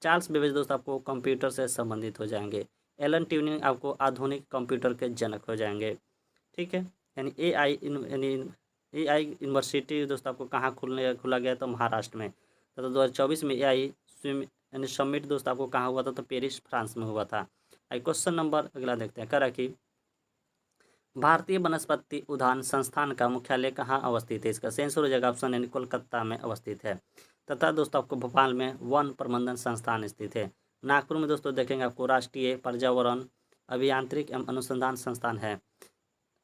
चार्ल्स बेबेज दोस्तों आपको कंप्यूटर से संबंधित हो जाएंगे। एलन ट्यूरिंग आपको आधुनिक कंप्यूटर के जनक हो जाएंगे। ठीक है, यानी AI यूनिवर्सिटी दोस्तों आपको कहाँ खुला गया? तो महाराष्ट्र में। तो 2024 में AI स्विम यानी समिट दोस्तों आपको कहाँ हुआ था? तो पेरिस फ्रांस में हुआ था। क्वेश्चन नंबर अगला देखते हैं। कह रहा है कि भारतीय वनस्पति उद्यान संस्थान का मुख्यालय कहाँ अवस्थित है? इसका सही आंसर हो जाएगा ऑप्शन यानी कोलकाता में अवस्थित है। तथा दोस्तों आपको भोपाल में वन प्रबंधन संस्थान स्थित है। नागपुर में दोस्तों देखेंगे आपको राष्ट्रीय पर्यावरण अभियांत्रिक एवं अनुसंधान संस्थान है।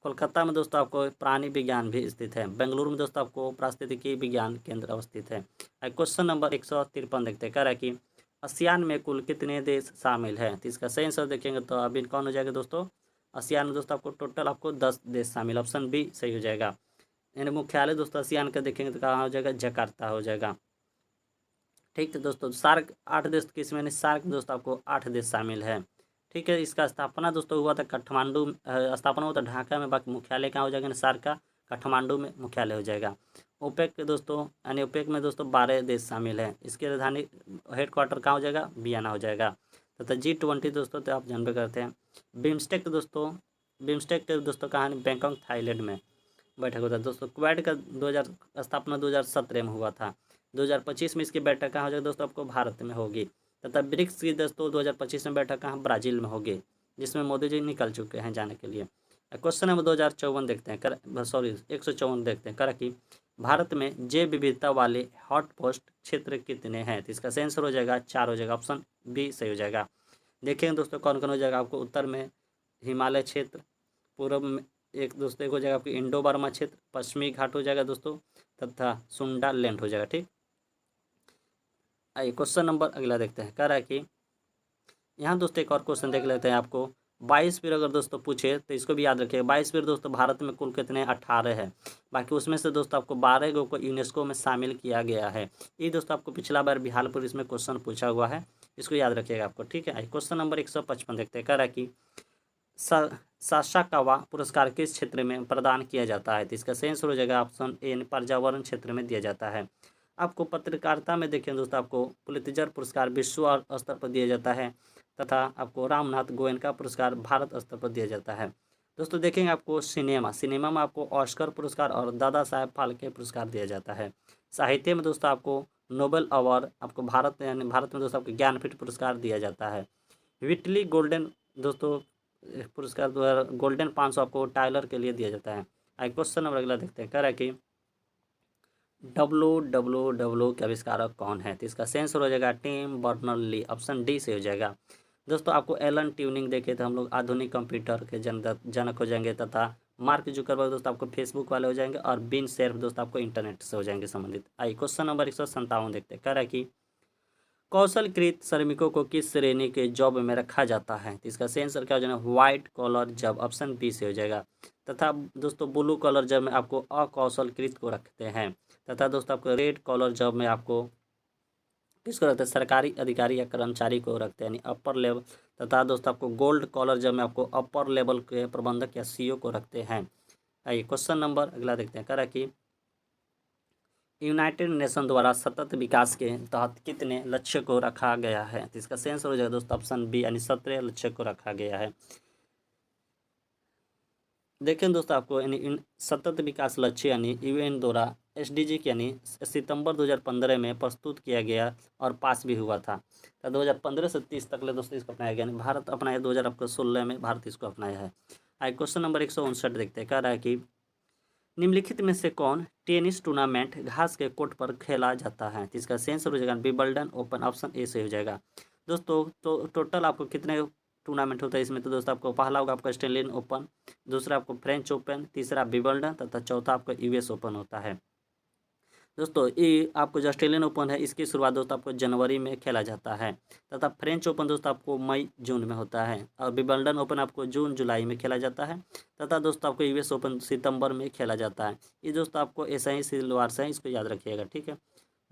कोलकाता में दोस्तों आपको प्राणी विज्ञान भी स्थित है। बेंगलुरु में दोस्तों आपको पारिस्थितिकी विज्ञान केंद्र अवस्थित है। क्वेश्चन नंबर 153 देखते हैं। कह रहा है कि आसियान में कुल कितने देश शामिल है? तो इसका सही आंसर देखेंगे तो अभी कौन हो जाएगा दोस्तों? आसियान में दोस्तों आपको टोटल आपको 10 देश शामिल। ऑप्शन बी सही हो जाएगा। यानी मुख्यालय दोस्तों आसियान का देखेंगे तो कहाँ हो जाएगा? जकार्ता हो जाएगा। ठीक है दोस्तों, सार्क 8 देश किसमें? यानी सार्क दोस्तों आपको 8 देश शामिल है। ठीक है, इसका स्थापना दोस्तों हुआ था काठमांडू स्थापना हुआ था ढाका में। बाकी मुख्यालय कहाँ हो जाएगा? सार्क का काठमांडू में मुख्यालय हो जाएगा। ओपेक के दोस्तों यानी ओपेक में दोस्तों 12 देश शामिल हैं। इसकी राजधानी हेडक्वार्टर कहाँ हो जाएगा? वियना हो जाएगा। तथा G20 दोस्तों तो आप जानबे करते हैं। बिम्स्टेक दोस्तों कहाँ? बैंकॉक थाईलैंड में बैठक होता है दोस्तों। क्वेड का 2000 स्थापना 2017 में हुआ था। 2025 में इसकी बैठक कहाँ हो जाएगी दोस्तों? आपको भारत में होगी। तथा ब्रिक्स की दोस्तों 2025 में बैठक कहाँ? ब्राज़ील में होगी, जिसमें मोदी जी निकल चुके हैं जाने के लिए। क्वेश्चन नंबर 2054 देखते हैं। 154 देखते हैं। कि भारत में जैव विविधता वाले हॉटपोस्ट क्षेत्र कितने हैं? तो इसका सही आंसर हो जाएगा 4 हो जाएगा। ऑप्शन बी सही हो जाएगा। देखेंगे दोस्तों कौन कौन हो जाएगा आपको। उत्तर में हिमालय क्षेत्र, पूर्व में एक दोस्तों एक हो जाएगा आपकी इंडो बर्मा क्षेत्र, पश्चिमी घाट हो जाएगा दोस्तों, तथा सुंडा लैंड हो जाएगा। ठीक, आइए क्वेश्चन नंबर अगला देखते हैं। कह रहा है कि यहाँ दोस्तों एक और क्वेश्चन देख लेते हैं आपको। 22 वीर अगर दोस्तों पूछे तो इसको भी याद रखिएगा। 22 वीर दोस्तों भारत में कुल कितने? 18 है। बाकी उसमें से दोस्तों आपको 12 गो को यूनेस्को में शामिल किया गया है। ये दोस्तों आपको पिछला बार बिहार पुलिस में क्वेश्चन पूछा हुआ है, इसको याद रखिएगा आपको। ठीक है, क्वेश्चन नंबर 155 देखते हैं। कह रहा है कि सासाकावा पुरस्कार किस क्षेत्र में प्रदान किया जाता है? तो इसका सही आंसर हो जाएगा ऑप्शन ए पर्यावरण क्षेत्र में दिया जाता है। आपको पत्रकारिता में देखें दोस्तों आपको पुलित्जर पुरस्कार विश्व स्तर पर दिया जाता है। तथा आपको रामनाथ गोयनका पुरस्कार भारत स्तर पर दिया जाता है। दोस्तों देखेंगे आपको सिनेमा में आपको ऑस्कर पुरस्कार और दादा साहेब फाल्के पुरस्कार दिया जाता है। साहित्य में दोस्तों आपको नोबेल अवार्ड आपको भारत में दोस्तों आपको ज्ञानपीठ पुरस्कार दिया जाता है। विटली गोल्डन दोस्तों पुरस्कार द्वारा गोल्डन 500 आपको टाइलर के लिए दिया जाता है। क्वेश्चन नंबर अगला देखते हैं। कह रहा है कि WWW के आविष्कारक कौन है? तो इसका सही आंसर हो जाएगा टिम बर्नर्स-ली। ऑप्शन डी से हो जाएगा। दोस्तों आपको एलन ट्यूरिंग देखे तो हम लोग आधुनिक कंप्यूटर के जनक हो जाएंगे। तथा मार्क जुकरबर्ग दोस्तों आपको फेसबुक वाले हो जाएंगे। और बिन शेर्फ दोस्तों आपको इंटरनेट से हो जाएंगे संबंधित। आइए क्वेश्चन नंबर 157 देखते हैं। कह रहा है कि कौशलकृत श्रमिकों को किस श्रेणी के जॉब में रखा जाता है? तो इसका सही आंसर क्या हो जाएगा? White collar job. Option B से हो जाएगा। तथा दोस्तों ब्लू कॉलर जॉब में आपको अकौशलकृत को रखते हैं। तथा दोस्तों आपको रेड कॉलर जॉब में आपको किसको रखते हैं? सरकारी अधिकारी या कर्मचारी को रखते हैं, यानी अपर लेवल। तथा दोस्तों आपको गोल्ड कॉलर जॉब में आपको अपर लेवल के प्रबंधक या CEO को रखते हैं। आइए क्वेश्चन नंबर अगला देखते हैं। कह रहा है कि यूनाइटेड नेशन द्वारा सतत विकास के तहत कितने लक्ष्य को रखा गया है? तो इसका सही आंसर हो जाएगा दोस्तों ऑप्शन बी यानी 17 लक्ष्य को रखा गया है। देखें दोस्तों, आपको यानी इन सतत विकास लक्ष्य यानी यूएन द्वारा एसडीजी की यानी सितंबर 2015 में प्रस्तुत किया गया और पास भी हुआ था। तो 2015 से 30 तक ले दोस्तों इसको अपनाया गया, यानी भारत अपनाया 2016 में भारत इसको अपनाया है। आइए क्वेश्चन नंबर 159 देखते हैं। कह रहा है कि निम्नलिखित में से कौन टेनिस टूर्नामेंट घास के कोर्ट पर खेला जाता है? तो इसका सही आंसर हो जाएगा विंबलडन ओपन, ऑप्शन ए से हो जाएगा। दोस्तों तो टोटल आपको कितने टूर्नामेंट होता है इसमें? तो दोस्तों आपको पहला होगा आपका ऑस्ट्रेलियन ओपन, दूसरा आपको फ्रेंच ओपन, तीसरा विंबलडन तथा चौथा आपका यूएस ओपन होता है। दोस्तों ये आपको जो ऑस्ट्रेलियन ओपन है इसकी शुरुआत दोस्तों आपको जनवरी में खेला जाता है, तथा फ्रेंच ओपन दोस्तों आपको मई जून में होता है, और विंबलडन ओपन आपको जून जुलाई में खेला जाता है, तथा दोस्तों आपको यूएस ओपन सितंबर में खेला जाता है। ये दोस्तों आपको ऐसा ही सिलवार से है, इसको याद रखिएगा, ठीक है।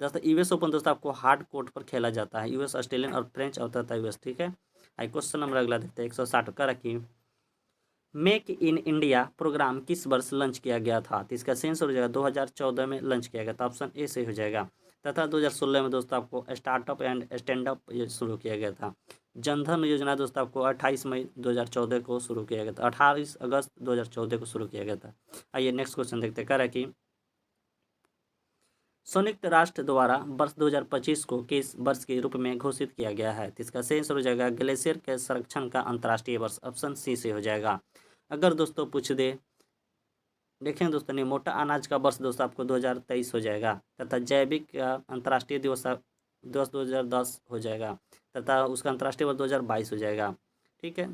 दोस्तों यूएस ओपन दोस्तों आपको हार्ड कोर्ट पर खेला जाता है, यूएस ऑस्ट्रेलियन और फ्रेंच और तथा यूएस, ठीक है। आई क्वेश्चन नंबर अगला देखते हैं 160 का रखिए। मेक इन इंडिया प्रोग्राम किस वर्ष लॉन्च किया गया था? तो इसका सही आंसर हो जाएगा 2014 में लॉन्च किया गया था, ऑप्शन ए से हो जाएगा। तथा 2016 में दोस्तों आपको स्टार्टअप एंड स्टैंड अप ये शुरू किया गया था। जनधन योजना दोस्तों आपको 28 मई 2014 को शुरू किया गया था, 28 अगस्त 2014 को शुरू किया गया था। आइए नेक्स्ट क्वेश्चन देखते हैं। कह रहा है कि संयुक्त राष्ट्र द्वारा वर्ष 2025 को किस वर्ष के रूप में घोषित किया गया है? तो इसका सही आंसर हो जाएगा ग्लेशियर के संरक्षण का अंतर्राष्ट्रीय वर्ष, ऑप्शन सी से हो जाएगा। अगर दोस्तों पूछ दे, देखें दोस्तों, नहीं मोटा अनाज का वर्ष दोस्तों आपको 2023 हो जाएगा, तथा जैविक का अंतर्राष्ट्रीय दिवस दिवस 2010 हो जाएगा, तथा उसका अंतर्राष्ट्रीय वर्ष 2022 हो जाएगा, ठीक है।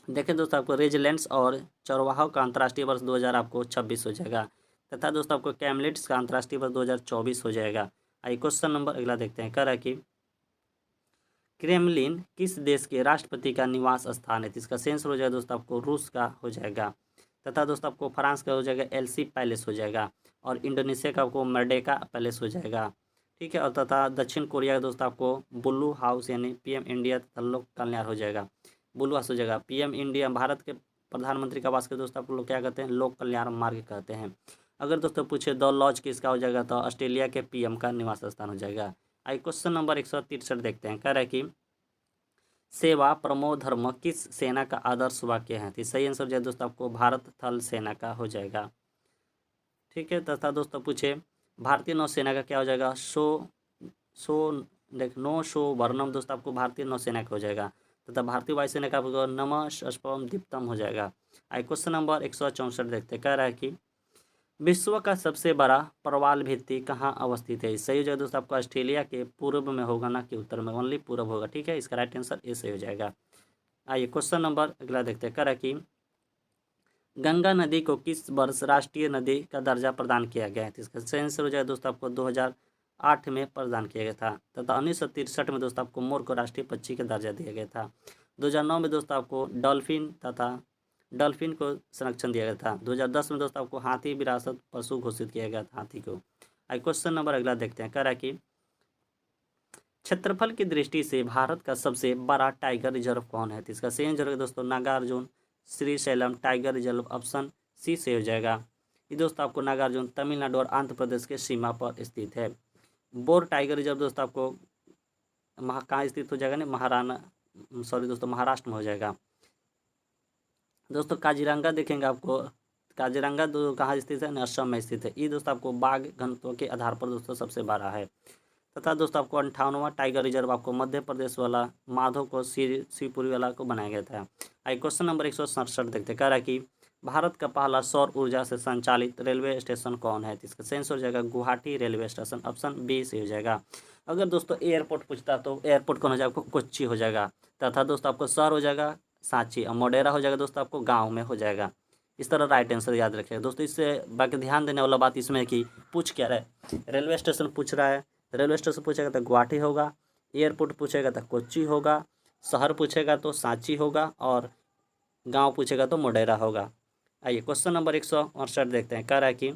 देखें दोस्तों आपको रेजिलेंट्स और चरवाहों का अंतर्राष्ट्रीय वर्ष 2000 आपको 26 हो जाएगा, तथा दोस्तों आपको कैमलिट्स का अंतर्राष्ट्रीय वर्ष 2024 हो जाएगा। आइए क्वेश्चन नंबर अगला देखते हैं। कह रहा है कि क्रेमलिन किस देश के राष्ट्रपति का निवास स्थान है? तो इसका सही आंसर हो जाएगा दोस्तों आपको रूस का हो जाएगा, तथा दोस्तों आपको फ्रांस का हो जाएगा एलसी पैलेस हो जाएगा, और इंडोनेशिया का आपको मर्डेका पैलेस हो जाएगा, ठीक है। और तथा दक्षिण कोरिया का दोस्तों आपको बुल्लू हाउस यानी पीएम इंडिया तथा लोक कल्याण हो जाएगा, बुल्लू हाउस हो जाएगा। पीएम इंडिया भारत के प्रधानमंत्री का आवास के दोस्तों आप लोग क्या कहते हैं? लोक कल्याण मार्ग कहते हैं। अगर दोस्तों पूछे द लॉज किसका हो जाएगा, तो ऑस्ट्रेलिया के पीएम का निवास स्थान हो जाएगा। आई क्वेश्चन नंबर 163 देखते हैं। कह रहा है कि सेवा परमो धर्म किस सेना का आदर्श वाक्य है? तो सही आंसर जो है दोस्तों आपको भारत थल सेना का हो जाएगा, ठीक है। तथा दोस्तों पूछे भारतीय नौसेना का क्या हो जाएगा? सो देख नो शो वर्णम दोस्तों आपको भारतीय नौसेना का हो जाएगा, तथा भारतीय वायुसेना का आपको नमः अश्वम दीप्तम हो जाएगा। आई क्वेश्चन नंबर 164 देखते हैं। कह रहा है कि विश्व का सबसे बड़ा प्रवाल भित्ति कहाँ अवस्थित है? सही हो जाएगा दोस्तों आपको ऑस्ट्रेलिया के पूर्व में होगा, ना कि उत्तर में, ओनली पूर्व होगा, ठीक है। इसका राइट आंसर ए सही हो जाएगा। आइए क्वेश्चन नंबर अगला देखते हैं। कह रहा है कि गंगा नदी को किस वर्ष राष्ट्रीय नदी का दर्जा प्रदान किया गया है? तो इसका सही आंसर हो जाएगा दोस्तों आपको 2008 में प्रदान किया गया था, तथा 1963 में दोस्तों आपको मोर को राष्ट्रीय पक्षी का दर्जा दिया गया था। 2009 में दोस्तों आपको डॉल्फिन को संरक्षण दिया गया था। 2010 में दोस्तों आपको हाथी विरासत पशु घोषित किया गया था, हाथी को। आई क्वेश्चन नंबर अगला देखते हैं। कह रहा है कि क्षेत्रफल की दृष्टि से भारत का सबसे बड़ा टाइगर रिजर्व कौन है? तो इसका सही आंसर है दोस्तों Nagarjuna Srisailam tiger reserve, option C से हो जाएगा। ये दोस्तों आपको नागार्जुन तमिलनाडु और आंध्र प्रदेश के सीमा पर स्थित है। बोर टाइगर रिजर्व दोस्तों आपको कहाँ स्थित हो जाएगा? दोस्तों महाराष्ट्र में हो जाएगा। दोस्तों काजीरंगा देखेंगे आपको, काजीरंगा दो कहाँ स्थित है? असम में स्थित है। ये दोस्तों आपको बाघ घनत्व के आधार पर दोस्तों सबसे बड़ा है। तथा दोस्तों आपको 58वां टाइगर रिजर्व आपको मध्य प्रदेश वाला माधव को शिवपुरी वाला को बनाया गया था। आई क्वेश्चन नंबर 167 देखते हैं। कह रहा है कि भारत का पहला सौर ऊर्जा से संचालित रेलवे स्टेशन कौन है? तो इसका सेंस हो जाएगा Guwahati railway station, option B से हो जाएगा। अगर दोस्तों एयरपोर्ट पूछता तो एयरपोर्ट कौन हो जाएगा? आपको कोच्चि हो जाएगा, तथा दोस्तों आपको शहर हो जाएगा सांची, और मोडेरा हो जाएगा दोस्तों आपको गाँव में हो जाएगा। इस तरह राइट आंसर याद रखिएगा दोस्तों। इससे बाकी ध्यान देने वाला बात इसमें है कि पूछ क्या रहा है, रेलवे स्टेशन पूछ रहा है, रेलवे स्टेशन पूछेगा तो गुवाहाटी होगा, एयरपोर्ट पूछेगा तो कोच्चि होगा, शहर पूछेगा तो सांची होगा, और गांव पूछेगा तो मोडेरा होगा। आइए क्वेश्चन नंबर 168 देखते हैं। कह रहा है कि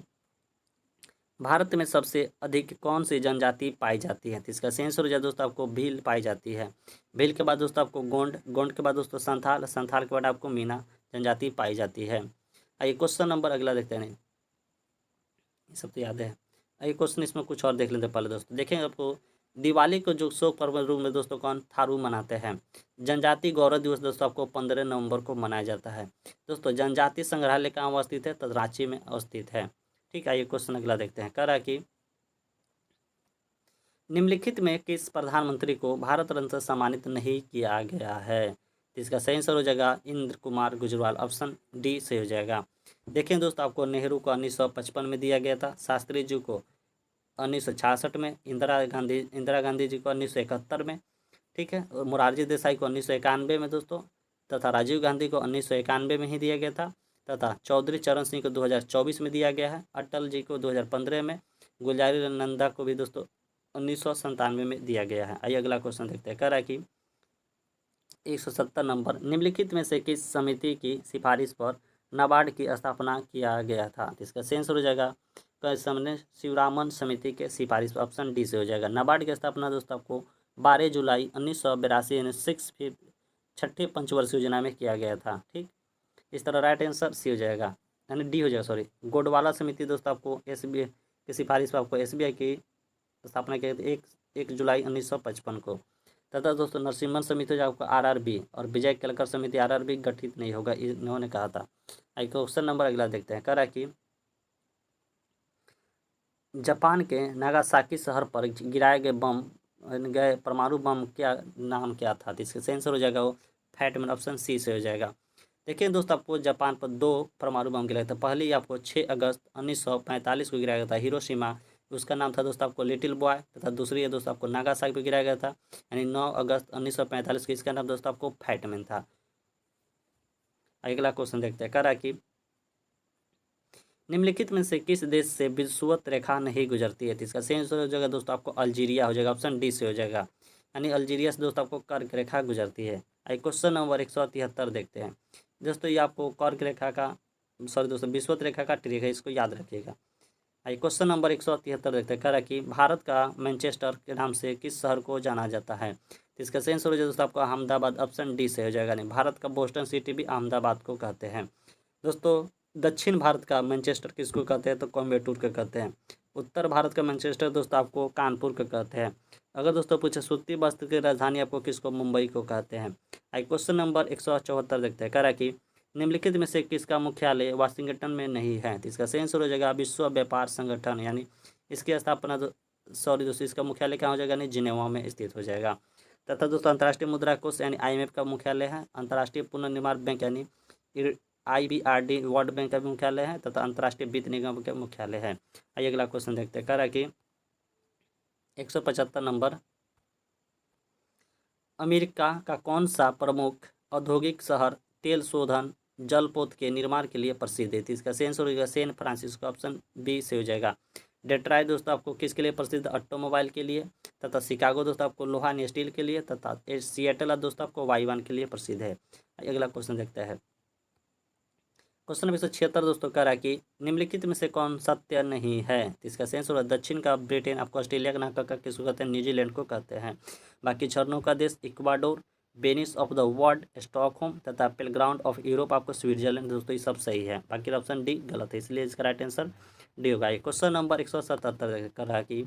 भारत में सबसे अधिक कौन सी जनजाति पाई जाती है? तो इसका सही आंसर हो जाए दोस्तों आपको भील पाई जाती है। भील के बाद दोस्तों आपको गोंड, गोंड के बाद दोस्तों संथाल, संथाल के बाद आपको मीना जनजाति पाई जाती है। आइए क्वेश्चन नंबर अगला देखते हैं। नहीं ये सब तो याद है। आइए क्वेश्चन इसमें कुछ और देख लेते हैं पहले दोस्तों। देखेंगे आपको दिवाली को जो शोक पर्व रूप में दोस्तों कौन थारू मनाते हैं। जनजाति गौरव दिवस दोस्तों आपको 15 नवंबर को मनाया जाता है। दोस्तों जनजाति संग्रहालय कहाँ अवस्थित है, तो रांची में अवस्थित है। ठीक है, ये क्वेश्चन अगला देखते हैं। कह रहा है कि निम्नलिखित में किस प्रधानमंत्री को भारत रत्न से सम्मानित नहीं किया गया है। तो इसका सही आंसर हो जाएगा इंद्र कुमार गुजराल, ऑप्शन डी से हो जाएगा। देखें दोस्तों, आपको नेहरू को 1955 में दिया गया था, शास्त्री जी को 1966 में, इंदिरा गांधी जी को 1971 में, ठीक है, और मोरारजी देसाई को 1991 में दोस्तों, तथा राजीव गांधी को 1991 में ही दिया गया था, तथा चौधरी चरण सिंह को 2024 में दिया गया है, अटल जी को 2015 में, गुलजारी नंदा को भी दोस्तों 1997 में दिया गया है। आइए अगला क्वेश्चन देखते हैं। कह रहा है कि 170 नंबर, निम्नलिखित में से किस समिति की सिफारिश पर नाबार्ड की स्थापना किया गया था। इसका सही आंसर हो जाएगा सामने शिवरामन समिति के सिफारिश, ऑप्शन डी से हो जाएगा। नाबार्ड की स्थापना दोस्तों आपको 12 जुलाई 1982 यानी 6th पंचवर्षीय योजना में किया गया था। ठीक, इस तरह राइट आंसर सी हो जाएगा, यानी डी हो जाएगा, सॉरी। गोडवाला समिति दोस्तों आपको एसबीआई की सिफारिश पर आपको एसबीआई की स्थापना की गई थी 1 जुलाई 1955 को। तथा दोस्तों नरसिम्हन समिति जो आपको आरआरबी और विजय केलकर समिति आरआरबी गठित नहीं होगा, इन्होंने कहा था। क्वेश्चन नंबर अगला देखते हैं। कह रहा है कि जापान के नागासाकी शहर पर गिराए गए परमाणु बम क्या नाम क्या था। तो इसका आंसर हो जाएगा वो फैटमैन, ऑप्शन सी से हो जाएगा। देखिए दोस्तों, आपको जापान पर 2 परमाणु बम गिराया था। पहले आपको 6 अगस्त 1945 को गिराया गया था हिरोशिमा, उसका नाम था दोस्तों आपको लिटिल बॉय, तथा दूसरी है दोस्तों आपको नागासाकी पर गिराया गया था, यानी 9 अगस्त 1945 को, इसका नाम दोस्तों आपको फैटमैन था। अगला क्वेश्चन देखते हैं। कह रहा है कि निम्नलिखित में से किस देश से विषुवत रेखा नहीं गुजरती है। तो इसका सही आंसर हो जाएगा दोस्तों आपको अल्जीरिया हो जाएगा, ऑप्शन डी से हो जाएगा, यानी अल्जीरिया से दोस्तों आपको कर्क रेखा गुजरती है। क्वेश्चन नंबर 173 देखते हैं। दोस्तों ये आपको कर्क रेखा का, सॉरी दोस्तों, विषुवत रेखा का ट्रिक है, इसको याद रखिएगा। क्वेश्चन नंबर 173 देखते हैं। कह रहा है कि भारत का मैनचेस्टर के नाम से किस शहर को जाना जाता है। तो इसका सही आंसर हो जाएगा दोस्तों आपको अहमदाबाद, ऑप्शन डी से हो जाएगा। नहीं, भारत का बोस्टन सिटी भी अहमदाबाद को कहते हैं। दोस्तों दक्षिण भारत का मैनचेस्टर किसको कहते हैं, तो कोयम्बटूर को कहते हैं। उत्तर भारत का मैनचेस्टर दोस्तों आपको कानपुर को कहते हैं। अगर दोस्तों पूछे सूती वस्त्र की राजधानी आपको किसको, मुंबई को कहते हैं। क्वेश्चन नंबर 174 देखते हैं। कह रहा है कि निम्नलिखित में से किसका मुख्यालय वाशिंगटन में नहीं है। तो इसका सही आंसर हो जाएगा विश्व व्यापार संगठन, यानी इसकी स्थापना सॉरी दोस्तों, इसका मुख्यालय कहाँ हो जाएगा, नहीं जिनेवा में स्थित हो जाएगा। तथा दोस्तों अंतर्राष्ट्रीय मुद्रा कोष यानी IMF का मुख्यालय है, अंतर्राष्ट्रीय पुनर्निर्माण बैंक यानी IBRD वर्ल्ड बैंक का भी मुख्यालय है, तथा अंतर्राष्ट्रीय वित्त निगम का मुख्यालय है। आइए अगला क्वेश्चन देखते हैं। कह रहा है कि 175 नंबर, अमेरिका का कौन सा प्रमुख औद्योगिक शहर तेल शोधन जलपोत के निर्माण के लिए प्रसिद्ध है। इसका सही आंसर हो जाएगा सैन फ्रांसिस्को, ऑप्शन बी से हो जाएगा। डेट्रॉयट दोस्तों आपको किसके लिए प्रसिद्ध, ऑटोमोबाइल के लिए, तथा शिकागो दोस्तों आपको लोहा एंड स्टील के लिए, तथा सिएटल दोस्तों आपको वायुयान के लिए प्रसिद्ध है। अगला क्वेश्चन देखते हैं। क्वेश्चन नंबर 176 दोस्तों कह रहा है कि निम्नलिखित में से कौन सत्य नहीं है। तो इसका सही आंसर दक्षिण का ब्रिटेन आपको ऑस्ट्रेलिया का नाम किसको कहते हैं, न्यूजीलैंड को कहते हैं। बाकी झरनों का देश Ecuador, Venice of the world Stockholm, तथा प्लेग्राउंड ऑफ यूरोप आपको स्विट्जरलैंड। दोस्तों ये सब सही है, बाकी ऑप्शन डी गलत है, इसलिए इसका राइट आंसर डी होगा। क्वेश्चन नंबर 177 कर रहा है कि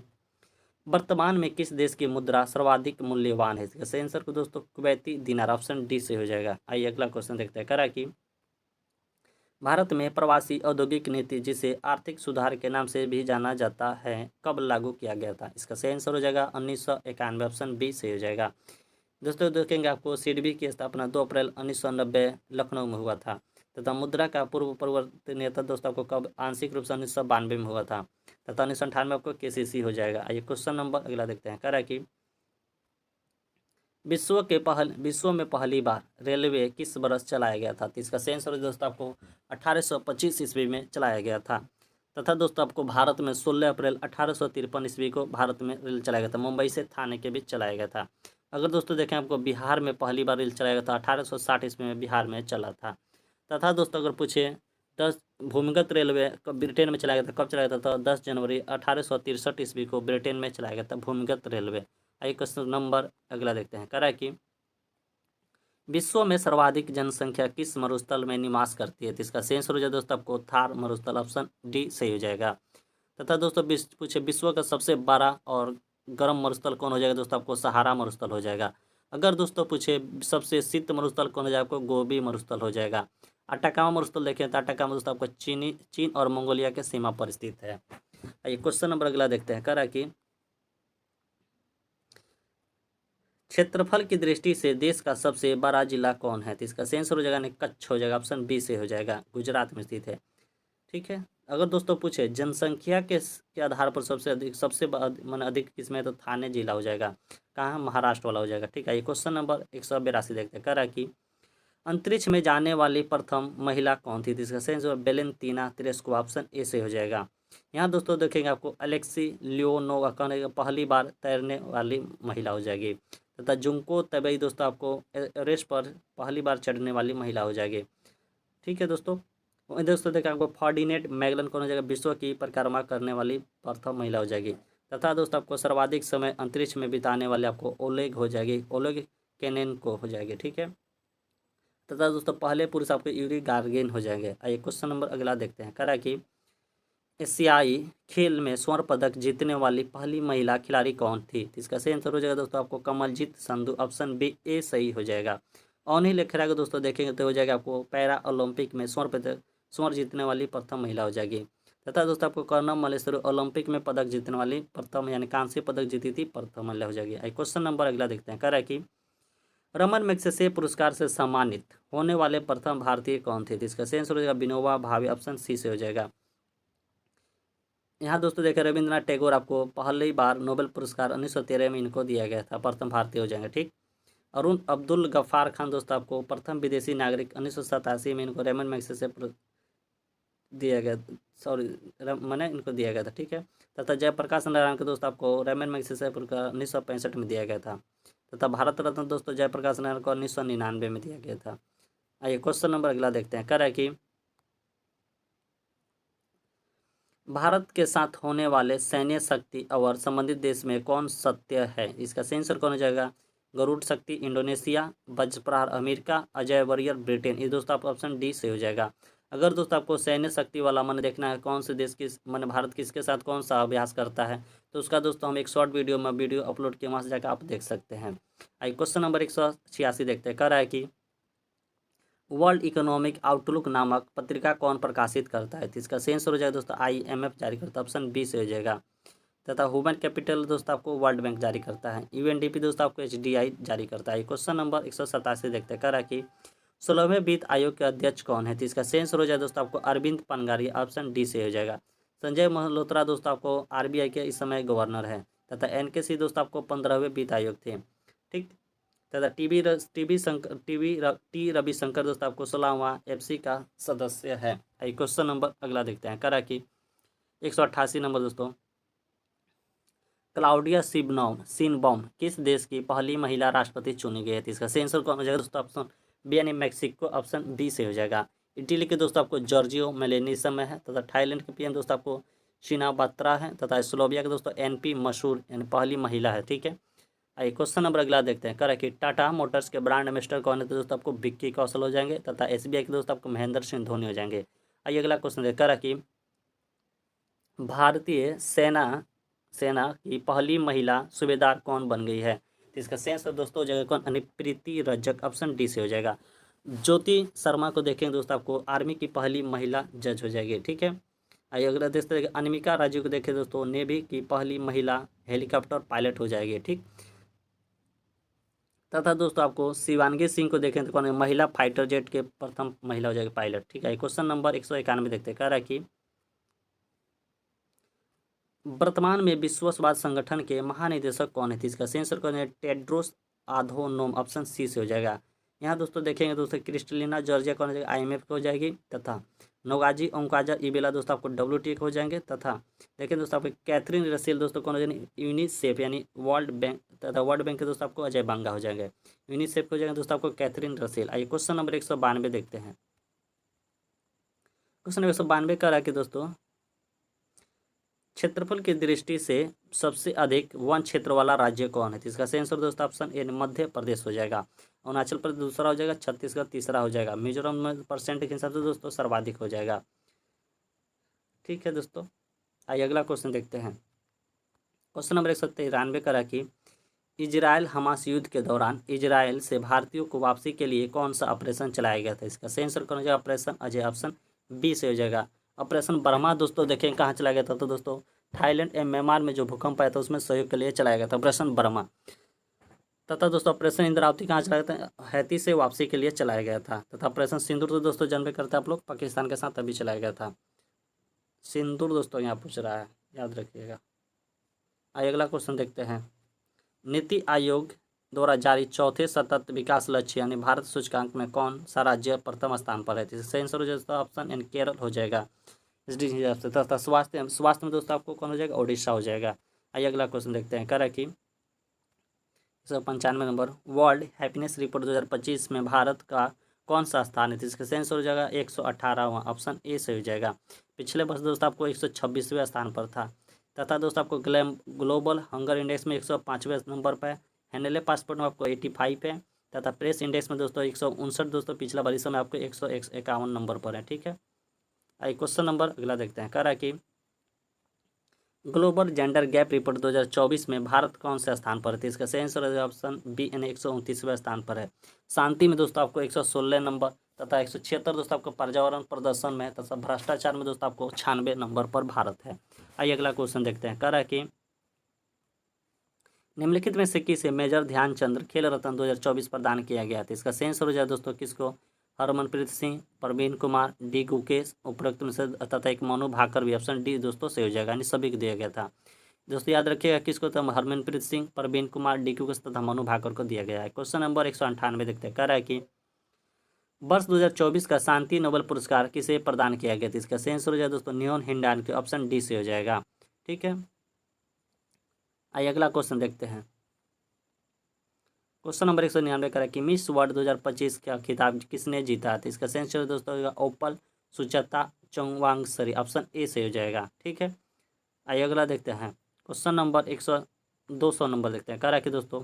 वर्तमान में किस देश की मुद्रा सर्वाधिक मूल्यवान है। इसका सही आंसर को दोस्तों कुवैती दिनार, ऑप्शन डी से हो जाएगा। आइए अगला क्वेश्चन देखते हैं। कह रहा है कि भारत में प्रवासी औद्योगिक नीति, जिसे आर्थिक सुधार के नाम से भी जाना जाता है, कब लागू किया गया था। इसका सही आंसर हो जाएगा 1991, ऑप्शन बी से हो जाएगा। दोस्तों देखेंगे आपको सिडबी की स्थापना 2 अप्रैल 1990 लखनऊ में हुआ था, तथा मुद्रा का पूर्व परिवर्तन नेता दोस्तों आपको कब, आंशिक रूप से 1992 में हुआ था, तथा 1998 आपको KCC हो जाएगा। आइए क्वेश्चन नंबर अगला देखते हैं। कह रहा है कि विश्व में पहली बार रेलवे किस वर्ष चलाया गया था। तो इसका सही आंसर दोस्तों आपको 1825 ईस्वी में चलाया गया था। तथा दोस्तों आपको भारत में 16 अप्रैल 1853 ईस्वी को भारत में रेल चलाया गया था, मुंबई से थाने के बीच चलाया गया था। अगर दोस्तों देखें आपको बिहार में पहली बार रेल चलाया गया था 1860 ईस्वी में बिहार में चला था। तथा दोस्तों अगर पूछे 10 भूमिगत रेलवे ब्रिटेन में चलाया गया था, कब चलाया गया था, तो 10 जनवरी 1863 ईस्वी को ब्रिटेन में चलाया गया था भूमिगत रेलवे। आइए क्वेश्चन नंबर अगला देखते हैं। कह रहा है कि विश्व में सर्वाधिक जनसंख्या किस मरुस्थल में निवास करती है। तो इसका सही आंसर हो जाए दोस्तों आपको थार मरुस्थल, ऑप्शन डी सही हो जाएगा। तथा दोस्तों पूछे विश्व का सबसे बड़ा और गर्म मरुस्थल कौन हो जाएगा दोस्तों, आपको सहारा मरुस्थल हो जाएगा। अगर दोस्तों पूछे सबसे शीत मरुस्थल कौन हो जाएगा, आपको गोबी मरुस्थल हो जाएगा। अटाकामा मरुस्थल देखें तो अटाकामा दोस्तों आपको चीन और मंगोलिया के सीमा पर स्थित है। आइए क्वेश्चन नंबर अगला देखते हैं। कह रहा है कि क्षेत्रफल की दृष्टि से देश का सबसे बड़ा जिला कौन है, तो इसका सही आंसर हो जाएगा नहीं, कच्छ हो जाएगा, ऑप्शन बी से हो जाएगा, गुजरात में स्थित है। ठीक है। अगर दोस्तों पूछे जनसंख्या के आधार पर सबसे अधिक माने अधिक किसमें, तो थाने जिला हो जाएगा। कहाँ, महाराष्ट्र वाला हो जाएगा। ठीक है। ये क्वेश्चन नंबर 182 देखते हैं। कह रहा है कि अंतरिक्ष में जाने वाली प्रथम महिला कौन थी, तो इसका सही आंसर वेलेंतीना तेरेस्को, ऑप्शन ए से हो जाएगा। यहाँ दोस्तों देखेंगे आपको अलेक्सी लियोनोवा पहली बार तैरने वाली महिला हो जाएगी, तथा जुंको तबेई दोस्तों आपको एवरेस्ट पर पहली बार चढ़ने वाली महिला हो जाएगी। ठीक है दोस्तों। दोस्तों देखिए आपको फर्डिनेट मैगलन कौन हो जाएगा, विश्व की परिक्रमा करने वाली प्रथम महिला हो जाएगी। तथा दोस्तों आपको सर्वाधिक समय अंतरिक्ष में बिताने वाले आपको ओलेग हो जाएगी, ओलेग केनेनको हो जाएगी। ठीक है। तथा दोस्तों पहले पुरुष आपको यूरी गार्गिन हो जाएंगे। आइए क्वेश्चन नंबर अगला देखते हैं। कह रहा है कि एशियाई खेल में स्वर्ण पदक जीतने वाली पहली महिला खिलाड़ी कौन थी, तो इसका सही आंसर हो जाएगा दोस्तों आपको कमलजीत संधू, ऑप्शन बी ए सही हो जाएगा। अनिल लेखरा को दोस्तों देखेंगे तो हो जाएगा आपको पैरा ओलंपिक में स्वर्ण जीतने वाली प्रथम महिला हो जाएगी। तथा दोस्तों आपको कर्णम मल्लेश्वरी ओलंपिक में पदक जीतने वाली प्रथम यानी कांस्य पदक जीती थी प्रथम महिला हो जाएगी। क्वेश्चन नंबर अगला देखते हैं। कह रहा है कि रमन मैग्सेसे पुरस्कार से सम्मानित होने वाले प्रथम भारतीय कौन थे, तो इसका सही आंसर हो जाएगा विनोबा भावे, ऑप्शन सी से हो जाएगा। यहाँ दोस्तों देखें रविंद्रनाथ टैगोर आपको पहली बार नोबेल पुरस्कार 1913 में इनको दिया गया था, प्रथम भारतीय हो जाएंगे। ठीक। अरुण अब्दुल गफ्फार खान दोस्तों आपको प्रथम विदेशी नागरिक 1987 में इनको रेमन मैग्सेसे दिया गया, सॉरी मैंने इनको दिया गया था। ठीक है। तथा जयप्रकाश नारायण को दोस्तों आपको रेमन मैग्सेसे पुरस्कार 1965 में दिया गया था। तथा भारत रत्न दोस्तों जयप्रकाश नारायण को 1999 में दिया गया था। आइए क्वेश्चन नंबर अगला देखते हैं। कह रहा है कि भारत के साथ होने वाले सैन्य शक्ति और संबंधित देश में कौन सत्य है, इसका सही आंसर कौन हो जाएगा, Garuda Shakti Indonesia, Vajraprahar America, Ajeya warrior Britain. ये दोस्तों आपको ऑप्शन डी से हो जाएगा। अगर दोस्तों आपको सैन्य शक्ति वाला मन देखना है कौन से देश किस मन भारत किसके साथ कौन सा अभ्यास करता है, तो उसका दोस्तों हम एक शॉर्ट वीडियो में वीडियो अपलोड किए, वहाँ से जाकर आप देख सकते हैं। आइए क्वेश्चन नंबर 186 देखते हैं। कह रहा है कि वर्ल्ड इकोनॉमिक आउटलुक नामक पत्रिका कौन प्रकाशित करता है, तो इसका सही आंसर हो जाएगा दोस्तों IMF जारी करता है, ऑप्शन बी से हो जाएगा। तथा ह्यूमन कैपिटल दोस्तों आपको वर्ल्ड बैंक जारी करता है। UNDP दोस्तों आपको HDI जारी करता है। क्वेश्चन नंबर 187 देखते हैं। कह रहा है कि 16वें वित्त आयोग के अध्यक्ष कौन है, तो इसका सही आंसर हो जाएगा दोस्तों आपको अरविंद पनगारी, ऑप्शन डी से हो जाएगा। संजय मल्होत्रा दोस्तों आपको RBI के इस समय गवर्नर है। तथा NKC दोस्तों आपको 15वें वित्त आयोग थे। ठीक। तथा टी रविशंकर दोस्तों आपको 16वां FC का सदस्य है। क्वेश्चन नंबर अगला देखते हैं। कह रहा है कि 188 नंबर दोस्तों क्लाउडिया सिनबॉम किस देश की पहली महिला राष्ट्रपति चुनी गई है, तो इसका सही आंसर कौन हो जाएगा दोस्तों, ऑप्शन बी यानी मैक्सिको, ऑप्शन बी से हो जाएगा। इटली के दोस्तों आपको जॉर्जियो मेलोनी इस समय है। तथा थाईलैंड के PM दोस्तों आपको शिनावात्रा है। तथा स्लोविया के दोस्तों NP मशहूर यानी पहली महिला है। ठीक है। आइए क्वेश्चन नंबर अगला देखते हैं। कह रहा है कि टाटा मोटर्स के ब्रांड एम्बेसडर कौन है, तो दोस्तों आपको विक्की कौशल हो जाएंगे। तथा SBI के दोस्तों आपको महेंद्र सिंह धोनी हो जाएंगे। आइए अगला क्वेश्चन देख। कह रहा है कि भारतीय सेना की पहली महिला सूबेदार कौन बन गई है, तो इसका सही आंसर दोस्तों हो जाएगा कौन, प्रीति रजक, ऑप्शन डी से हो जाएगा। ज्योति शर्मा को देखेंगे दोस्तों आपको आर्मी की पहली महिला जज हो जाएगी। ठीक है। आइए अगला देखते हैं। अनिमिका राजू को देखें दोस्तों नेवी की पहली महिला हेलीकॉप्टर पायलट हो जाएगी। ठीक। तथा दोस्तों आपको शिवांगी सिंह को देखें तो कौन है, महिला फाइटर जेट के प्रथम महिला हो जाएगी पायलट। ठीक है। क्वेश्चन नंबर 191 देखते हैं। कह रहा है कि वर्तमान में विश्व स्वास्थ्य संगठन के महानिदेशक कौन है, इसका सही आंसर कौन है, टेड्रोस आधोनोम, ऑप्शन सी से हो जाएगा। यहाँ दोस्तों देखेंगे दोस्तों क्रिस्टलिना जॉर्जिया कौन हो जाएगा, IMF हो जाएगी। तथा नोगाजी ओंकाजा इबेला दोस्तों आपको WTO हो जाएंगे। तथा देखें दोस्तों आपको कैथरीन रसेल दोस्तों कौन हो जाएंगे, यूनिसेफ यानी वर्ल्ड बैंक। तथा वर्ल्ड बैंक के दोस्तों आपको अजय बांगा हो जाएंगे। यूनिसेफ हो जाएंगे दोस्तों आपको कैथरीन रसेल। आइए क्वेश्चन नंबर 192 देखते हैं। क्वेश्चन नंबर 192 कह रहा है कि दोस्तों क्षेत्रफल की दृष्टि से सबसे अधिक वन क्षेत्र वाला राज्य कौन है, तो इसका सही आंसर दोस्तों ऑप्शन ए मध्य प्रदेश हो जाएगा। अरुणाचल प्रदेश दूसरा हो जाएगा, छत्तीसगढ़ तीसरा हो जाएगा, मिजोरम में परसेंट के हिसाब से दोस्तों सर्वाधिक हो जाएगा। ठीक है दोस्तों। आइए अगला क्वेश्चन देखते हैं। क्वेश्चन नंबर 193 करा कि इजराइल हमास युद्ध के दौरान इजराइल से भारतीयों को वापसी के लिए कौन सा ऑपरेशन चलाया गया था? इसका सही आंसर कौन हो जाएगा? ऑपरेशन अजय, ऑप्शन बी से हो जाएगा। ऑपरेशन ब्रह्मा दोस्तों देखें कहाँ चलाया गया था, तो दोस्तों थाईलैंड एवं म्यांमार में जो भूकंप आया था उसमें सहयोग के लिए चलाया गया था ऑपरेशन ब्रह्मा। तथा दोस्तों ऑपरेशन इंद्रावती कहाँ चलाया गया था? हैती से वापसी के लिए चलाया गया था। तथा ऑपरेशन सिंदूर तो दोस्तों जन्म करते हैं आप लोग, पाकिस्तान के साथ तभी चलाया गया था। सिंदूर दोस्तों यहाँ पूछ रहा है, याद रखिएगा। आइए अगला क्वेश्चन देखते हैं। नीति आयोग द्वारा जारी चौथे सतत विकास लक्ष्य यानी भारत सूचकांक में कौन सा राज्य प्रथम स्थान पर है? तो सही आंसर हो जाएगा ऑप्शन एन, केरल हो जाएगा इस डी हिसाब से। तथा स्वास्थ्य में दोस्तों आपको कौन हो जाएगा? ओडिशा हो जाएगा। आइए अगला क्वेश्चन देखते हैं। करा कि 195 नंबर वर्ल्ड हैप्पीनेस रिपोर्ट 2025 में भारत का कौन सा स्थान है? तो इसका सही आंसर हो जाएगा 118वां, ऑप्शन ए से हो जाएगा। पिछले वर्ष दोस्तों आपको 126वें स्थान पर था। तथा दोस्तों आपको ग्लोबल हंगर इंडेक्स में 105वें नंबर पर है। हैंडले पासपोर्ट में आपको 85 है। तथा प्रेस इंडेक्स में दोस्तों 159 दोस्तों पिछला वर्ष में आपको 151 नंबर पर है। ठीक है, आइए क्वेश्चन नंबर अगला देखते हैं। कह रहा है कि ग्लोबल जेंडर गैप रिपोर्ट 2024 में भारत कौन से स्थान पर है? इसका सही आंसर है ऑप्शन बी यानी 129वें स्थान पर है। शांति में दोस्तों आपको 116 नंबर तथा 176 दोस्तों आपको पर्यावरण प्रदर्शन में तथा भ्रष्टाचार में दोस्तों आपको 96 नंबर पर भारत है। आइए अगला क्वेश्चन देखते हैं। कह रहा है कि निम्नलिखित में से किसे मेजर ध्यानचंद खेल रत्न 2024 प्रदान किया गया था? इसका सही आंसर हो जाए दोस्तों किसको? हरमनप्रीत सिंह, प्रवीण कुमार, डी गुकेश, उपरोक्त में से तथा एक मनु भाकर भी, ऑप्शन डी दोस्तों सही हो जाएगा यानी सभी को दिया गया था। दोस्तों याद रखिएगा किसको? तो हरमनप्रीत सिंह, प्रवीण कुमार, डी गुकेश तथा मनु भाकर को दिया गया है। क्वेश्चन नंबर 198 देखते हैं। कह रहा है कि वर्ष 2024 का शांति नोबेल पुरस्कार किसे प्रदान किया गया था? इसका सही आंसर हो जाए दोस्तों न्योन हिंडान के, ऑप्शन डी से हो जाएगा। ठीक है, आइए अगला क्वेश्चन देखते हैं। क्वेश्चन नंबर 199 करा कि मिस वर्ल्ड 2025 का खिताब किसने जीता था? इसका सही आंसर दोस्तों होगा ओपल सुचेता चौंगवांगसरी, ऑप्शन ए से हो जाएगा। ठीक है, आइए अगला देखते हैं। क्वेश्चन नंबर 200 नंबर देखते हैं। कह रहा है कि दोस्तों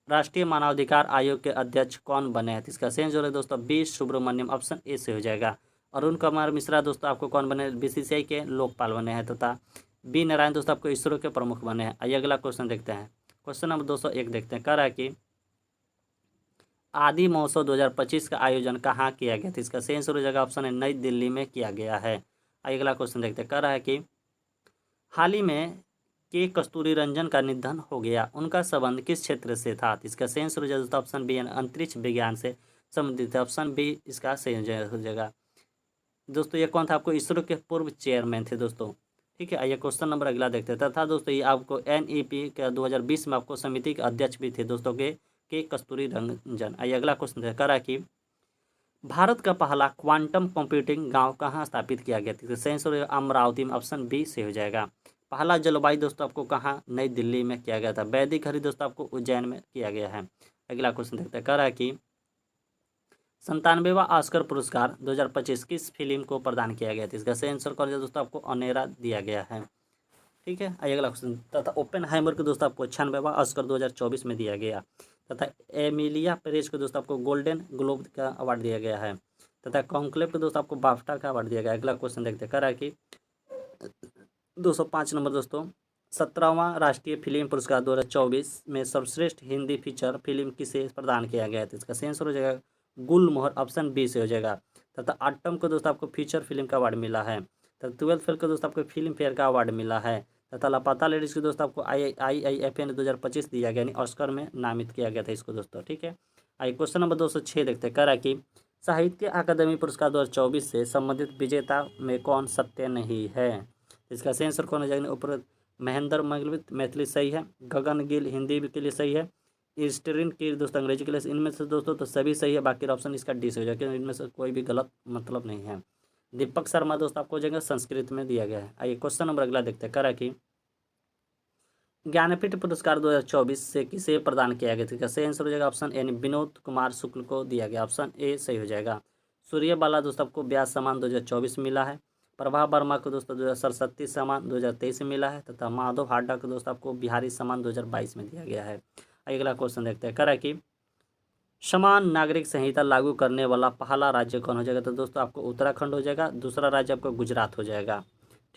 राष्ट्रीय मानवाधिकार आयोग के अध्यक्ष कौन बने हैं? इसका सही आंसर है दोस्तों बी सुब्रमण्यम, ऑप्शन ए से हो जाएगा। अरुण कुमार मिश्रा दोस्तों आपको कौन बने? बीसीसीआई के लोकपाल बने हैं। तथा बी नारायण दोस्तों आपको इसरो के प्रमुख बने हैं। आइए अगला क्वेश्चन देखते हैं। क्वेश्चन नंबर 201 देखते हैं। कह रहा है कि आदि महोत्सव 2025 का आयोजन कहाँ किया गया था? इसका सही आंसर हो जाएगा ऑप्शन है नई दिल्ली में किया गया है। आइए अगला क्वेश्चन देखते हैं। कह रहा है कि हाल ही में के कस्तूरी रंजन का निधन हो गया, उनका संबंध किस क्षेत्र से था? इसका सही आंसर हो जाएगा ऑप्शन बी अंतरिक्ष विज्ञान से संबंधित है, ऑप्शन बी इसका सही हो जाएगा। दोस्तों ये कौन था? आपको इसरो के पूर्व चेयरमैन थे दोस्तों। ठीक है, आइए क्वेश्चन नंबर अगला देखते हैं। तथा दोस्तों ये आपको NEP के 2020 में आपको समिति के अध्यक्ष भी थे दोस्तों के कस्तूरी रंजन। आइए अगला क्वेश्चन करा कि भारत का पहला क्वांटम कंप्यूटिंग गांव कहाँ स्थापित किया गया था? सही आंसर अमरावती में, ऑप्शन बी से हो जाएगा। पहला जलवायु दोस्तों आपको कहाँ? नई दिल्ली में किया गया था। वैदिक घड़ी दोस्तों आपको उज्जैन में किया गया है। अगला क्वेश्चन देखते हैं। कह रहा है कि 97वां ऑस्कर पुरस्कार 2025 किस फिल्म को प्रदान किया गया था? इसका सही आंसर कर दोस्तों आपको अनेरा दिया गया है। ठीक है, आइए अगला क्वेश्चन। तथा ओपेनहाइमर को दोस्तों आपको 96वां ऑस्कर 2024 में दिया गया। तथा एमिलिया पेरेज को दोस्तों आपको गोल्डन ग्लोब का अवार्ड दिया गया है। तथा कॉन्क्लेव को दोस्तों आपको बाफ्टा का अवार्ड दिया गया। अगला क्वेश्चन देखते हैं। कह रहा है कि 205 नंबर दोस्तों 17वां राष्ट्रीय फिल्म पुरस्कार 2024 में सर्वश्रेष्ठ हिंदी फीचर फिल्म किसे प्रदान किया गया था? इसका सही आंसर हो जाएगा गुलमोहर, ऑप्शन बी से हो जाएगा। तथा आटम को दोस्तों आपको फीचर फिल्म का अवार्ड मिला है। तथा 12 फेल को दोस्तों आपको फिल्म फेयर का अवार्ड मिला है। तथा लापता लेडीज को दोस्तों आपको IIFA 2025 दिया गया, यानी ऑस्कर में नामित किया गया था इसको दोस्तों। ठीक है, आइए क्वेश्चन नंबर 206 देखते हैं। कह रहा है कि साहित्य अकादमी पुरस्कार 2024 से संबंधित विजेता में कौन सत्य नहीं है? इसका सही आंसर कौन हो जाएगा? ऊपर महेंद्र मंगलवित मैथिली सही है, गगन गिल हिंदी के लिए सही है, ईस्टरिन की दोस्तों अंग्रेजी के लिए। इनमें से दोस्तों तो सभी सही है, बाकी ऑप्शन इसका डी से हो जाएगा, इनमें से कोई भी गलत मतलब नहीं है। दीपक शर्मा दोस्तों आपको हो जाएगा संस्कृत में दिया गया है। आइए क्वेश्चन नंबर अगला देखते हैं। कह रहा है कि ज्ञानपीठ पुरस्कार 2024 से किसे प्रदान किया गया था? सही आंसर हो जाएगा ऑप्शन ए विनोद कुमार शुक्ल को दिया गया, ऑप्शन ए सही हो जाएगा। सूर्यबाला दोस्तों आपको व्यास सम्मान 2024 मिला है। प्रभा वर्मा को दोस्तों सरस्वती सम्मान 2023 में मिला है। तथा माधव हाडा को दोस्तों आपको बिहारी सम्मान 2022 में दिया गया है। अगला क्वेश्चन देखते हैं। कह रहा है कि समान नागरिक संहिता लागू करने वाला पहला राज्य कौन हो जाएगा? तो दोस्तों आपको उत्तराखंड हो जाएगा। दूसरा राज्य आपको गुजरात हो जाएगा।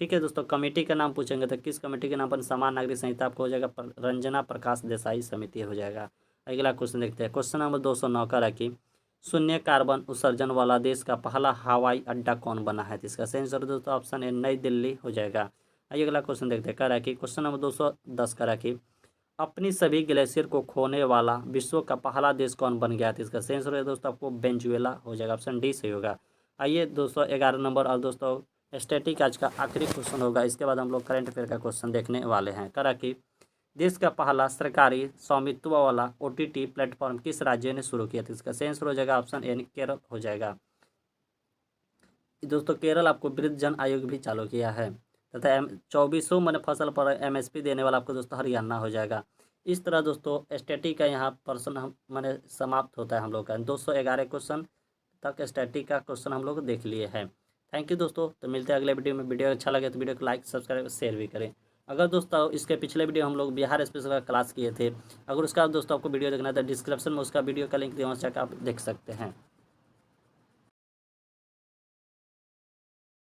ठीक है दोस्तों, कमेटी का नाम पूछेंगे तो किस कमेटी के नाम पर समान नागरिक संहिता आपको हो जाएगा, रंजना प्रकाश देसाई समिति हो जाएगा। अगला क्वेश्चन देखते हैं, क्वेश्चन नंबर 209 का रखी, शून्य कार्बन उत्सर्जन वाला देश का पहला हवाई अड्डा कौन बना है, तो इसका सही आंसर दोस्तों ऑप्शन ए नई दिल्ली हो जाएगा। आइए अगला क्वेश्चन देखते हैं, कह रहा है कि क्वेश्चन नंबर 210 का रखी, अपनी सभी ग्लेशियर को खोने वाला विश्व का पहला देश कौन बन गया, तो इसका सही आंसर है दोस्तों आपको वेनेजुएला हो जाएगा, ऑप्शन डी सही होगा। आइए दोस्तों 11 नंबर और दोस्तों स्टैटिक आज का आखिरी क्वेश्चन होगा, इसके बाद हम लोग करंट अफेयर का क्वेश्चन देखने वाले हैं। करा कि देश का पहला सरकारी स्वामित्व वाला OTT प्लेटफॉर्म किस राज्य ने शुरू किया था, इसका सही आंसर हो जाएगा ऑप्शन ए केरल हो जाएगा। दोस्तों केरल आपको वृद्धजन आयोग भी चालू किया है तथा 2400 मन फसल पर MSP देने वाला आपको दोस्तों हरियाणा हो जाएगा। इस तरह दोस्तों स्टैटिक का यहाँ पर्सन हम मैंने समाप्त होता है हम लोग का 211 क्वेश्चन तक स्टैटिक का क्वेश्चन हम लोग देख लिए हैं। थैंक यू दोस्तों, तो मिलते हैं अगले वीडियो में। वीडियो अच्छा लगे तो वीडियो को लाइक सब्सक्राइब शेयर भी करें। अगर दोस्तों इसके पिछले वीडियो हम लोग बिहार स्पेशल का क्लास किए थे, अगर उसका दोस्तों आपको वीडियो देखना है तो डिस्क्रिप्शन में उसका वीडियो का लिंक दिया, वहाँ से आप देख सकते हैं।